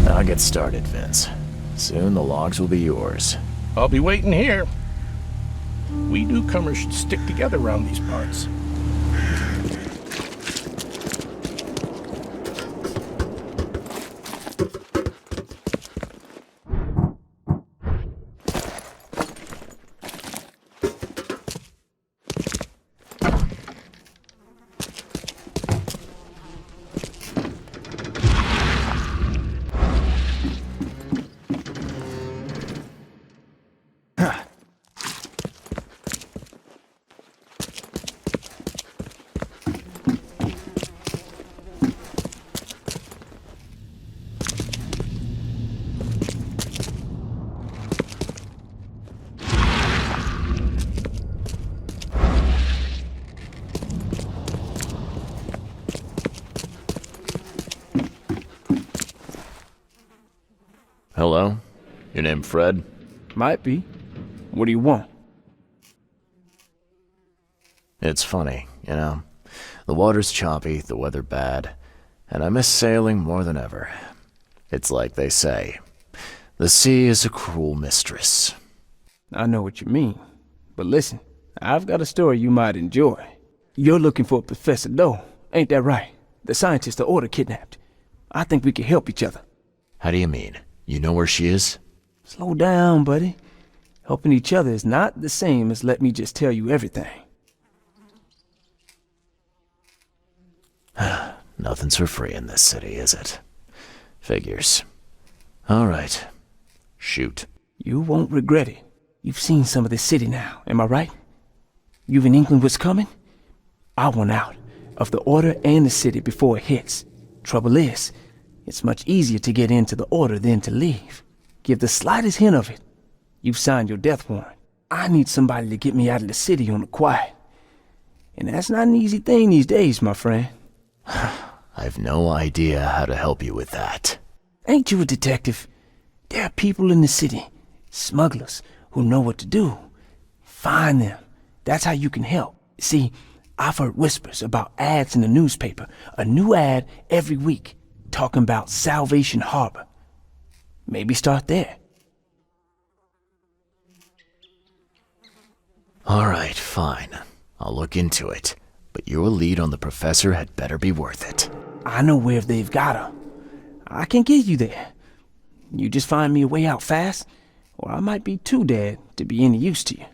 I'll get started, Vince. Soon the logs will be yours. I'll be waiting here. We newcomers should stick together around these parts. Hello? Your name Fred? Might be. What do you want? It's funny, you know. The water's choppy, the weather bad, and I miss sailing more than ever. It's like they say, the sea is a cruel mistress. I know what you mean. But listen, I've got a story you might enjoy. You're looking for Professor Doe, ain't that right? The scientist the Order kidnapped. I think we can help each other. How do you mean? You know where she is? Slow down, buddy. Helping each other is not the same as let me just tell you everything. Nothing's for free in this city, is it? Figures. All right. Shoot. You won't regret it. You've seen some of this city now, am I right? You've in England what's coming? I want out of the Order and the city before it hits. Trouble is, it's much easier to get into the Order than to leave. Give the slightest hint of it. You've signed your death warrant. I need somebody to get me out of the city on the quiet. And that's not an easy thing these days, my friend. I've no idea how to help you with that. Ain't you a detective? There are people in the city, smugglers, who know what to do. Find them. That's how you can help. See, I've heard whispers about ads in the newspaper. A new ad every week, talking about Salvation Harbor. Maybe start there. All right, fine. I'll look into it. But your lead on the professor had better be worth it. I know where they've got her. I can get you there. You just find me a way out fast, or I might be too dead to be any use to you.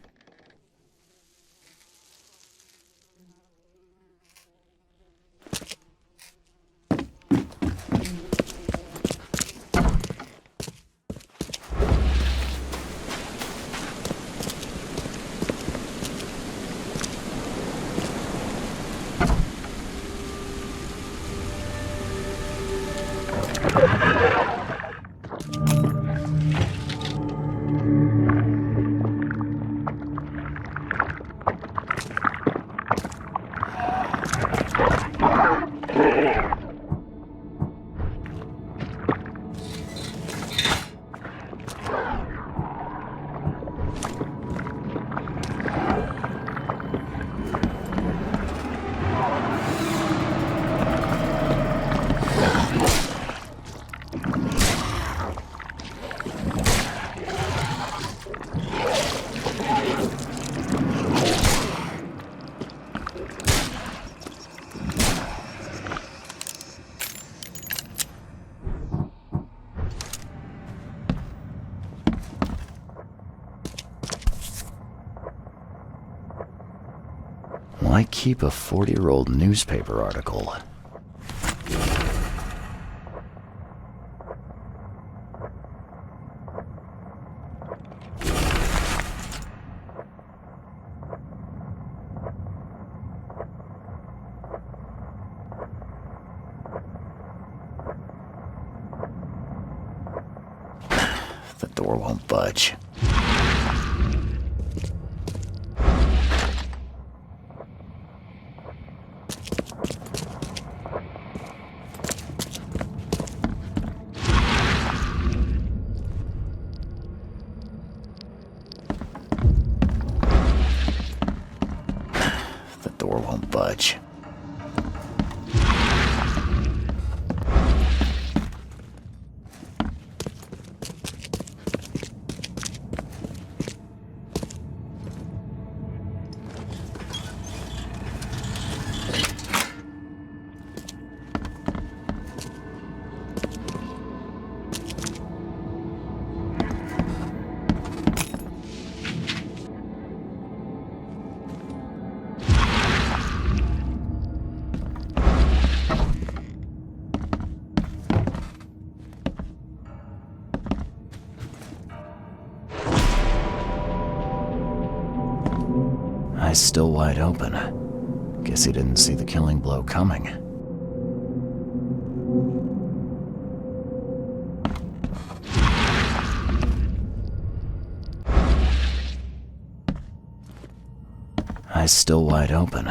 Might keep a 40-year-old newspaper article. The door won't budge. The door won't budge. Eyes still wide open. Guess he didn't see the killing blow coming. Eyes still wide open.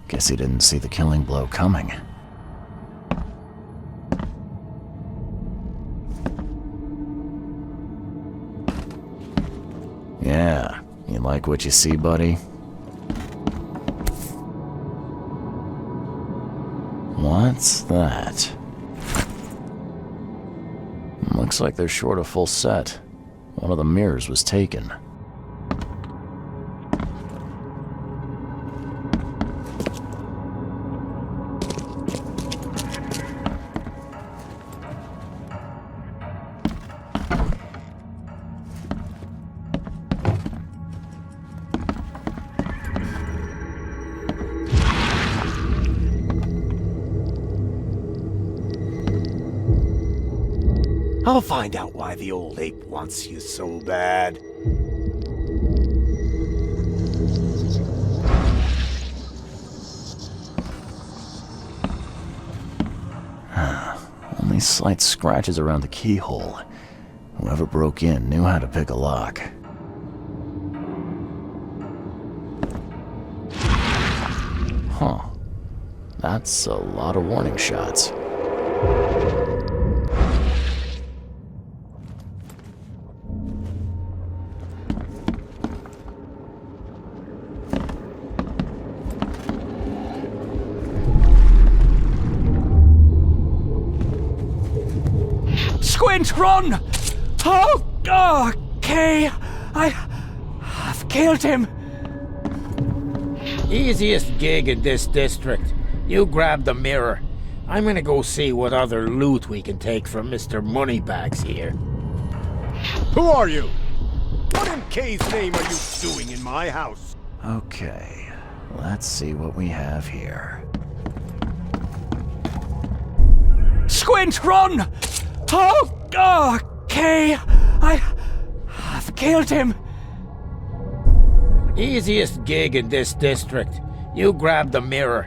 Guess he didn't see the killing blow coming. Yeah, you like what you see, buddy? What's that? Looks like they're short a full set. One of the mirrors was taken. I'll find out why the old ape wants you so bad. Only slight scratches around the keyhole. Whoever broke in knew how to pick a lock. Huh. That's a lot of warning shots. Squint, run! Oh, okay. I've killed him. Easiest gig in this district. You grab the mirror. I'm gonna go see what other loot we can take from Mr. Moneybags here. Who are you? What in K's name are you doing in my house? Okay, let's see what we have here. Squint, run! Oh, okay. I've killed him. Easiest gig in this district. You grab the mirror.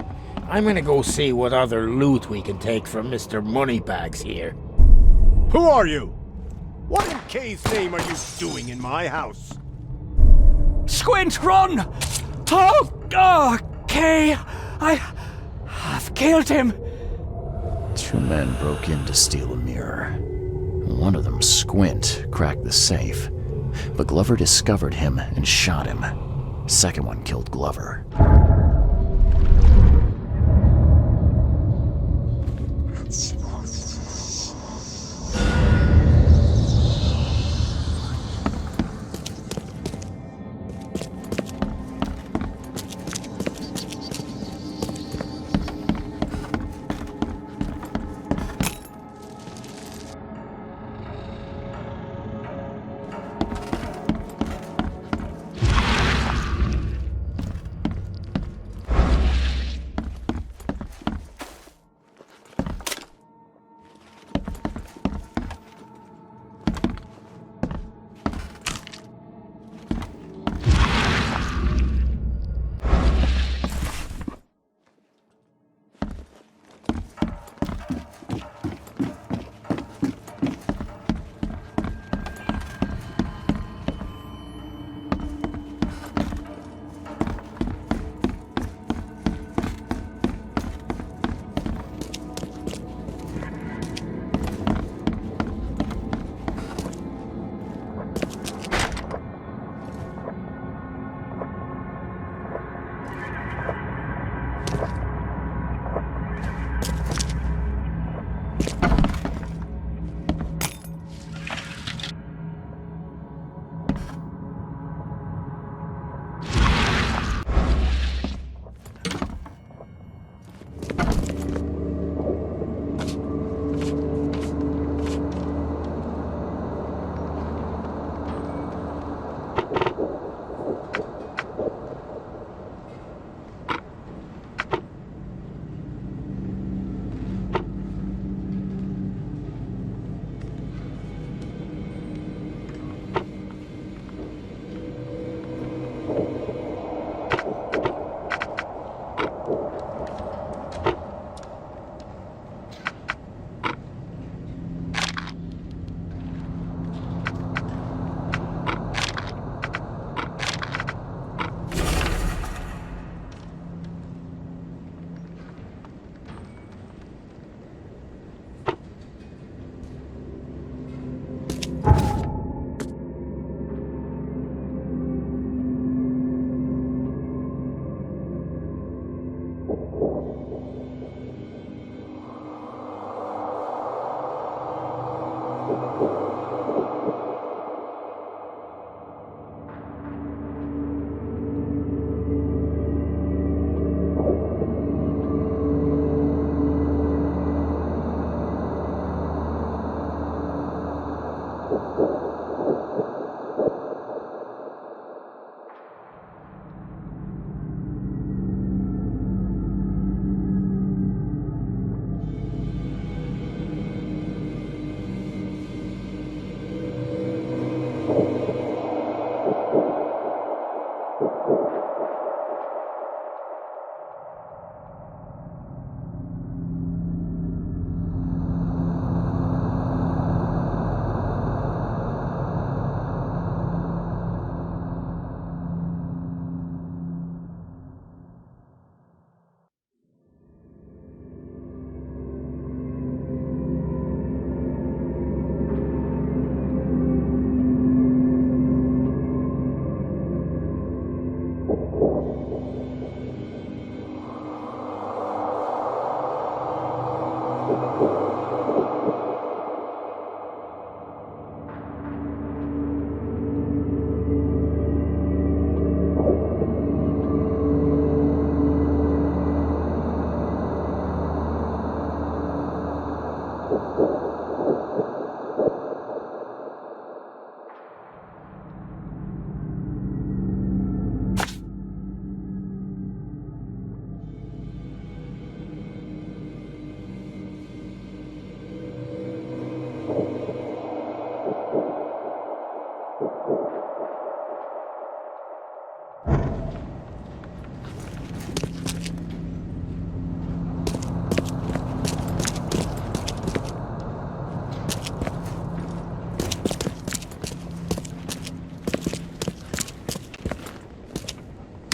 I'm gonna go see what other loot we can take from Mr. Moneybags here. Who are you? What in K's name are you doing in my house? Squint, run! Oh, okay. I've killed him. Two men broke in to steal a mirror. One of them, Squint, cracked the safe, but Glover discovered him and shot him. Second one killed Glover.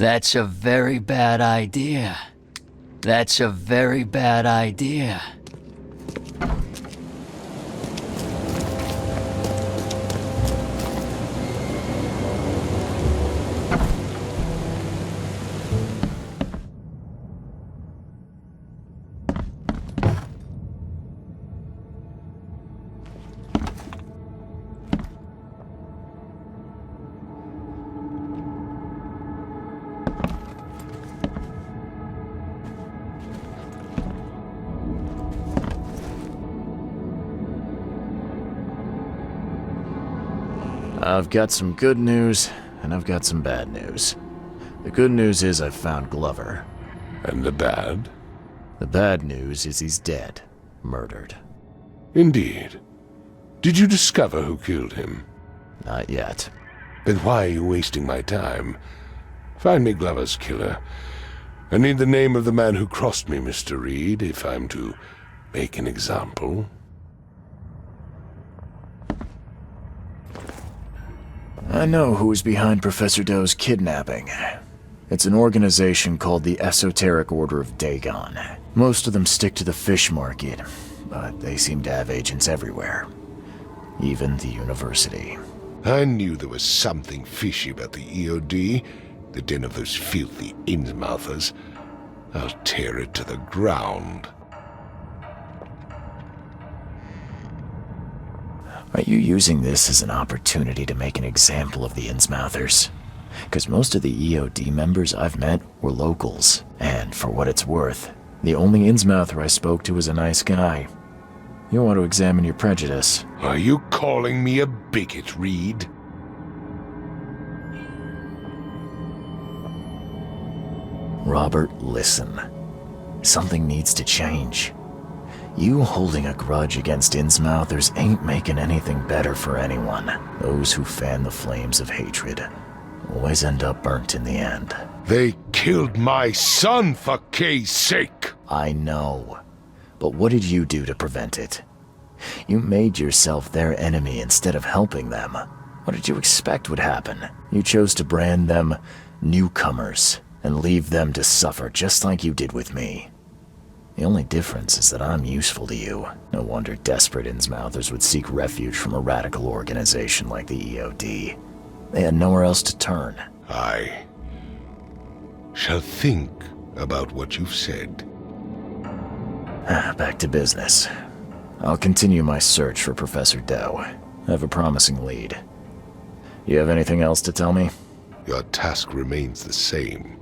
That's a very bad idea. That's a very bad idea. I've got some good news, and I've got some bad news. The good news is I've found Glover. And the bad? The bad news is he's dead. Murdered. Indeed. Did you discover who killed him? Not yet. Then why are you wasting my time? Find me Glover's killer. I need the name of the man who crossed me, Mr. Reed, if I'm to make an example. I know who's behind Professor Doe's kidnapping. It's an organization called the Esoteric Order of Dagon. Most of them stick to the fish market, but they seem to have agents everywhere. Even the university. I knew there was something fishy about the EOD, the den of those filthy Innsmouthers. I'll tear it to the ground. Are you using this as an opportunity to make an example of the Innsmouthers? Because most of the EOD members I've met were locals, and for what it's worth, the only Innsmouther I spoke to was a nice guy. You want to examine your prejudice. Are you calling me a bigot, Reed? Robert, listen. Something needs to change. You holding a grudge against Innsmouthers ain't making anything better for anyone. Those who fan the flames of hatred always end up burnt in the end. They killed my son, for Kay's sake! I know. But what did you do to prevent it? You made yourself their enemy instead of helping them. What did you expect would happen? You chose to brand them newcomers and leave them to suffer just like you did with me. The only difference is that I'm useful to you. No wonder desperate Innsmouthers would seek refuge from a radical organization like the EOD. They had nowhere else to turn. I shall think about what you've said. Back to business. I'll continue my search for Professor Doe. I have a promising lead. You have anything else to tell me? Your task remains the same.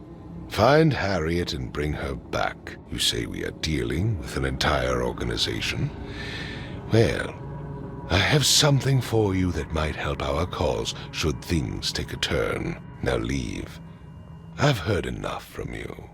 Find Harriet and bring her back. You say we are dealing with an entire organization? Well, I have something for you that might help our cause should things take a turn. Now leave. I've heard enough from you.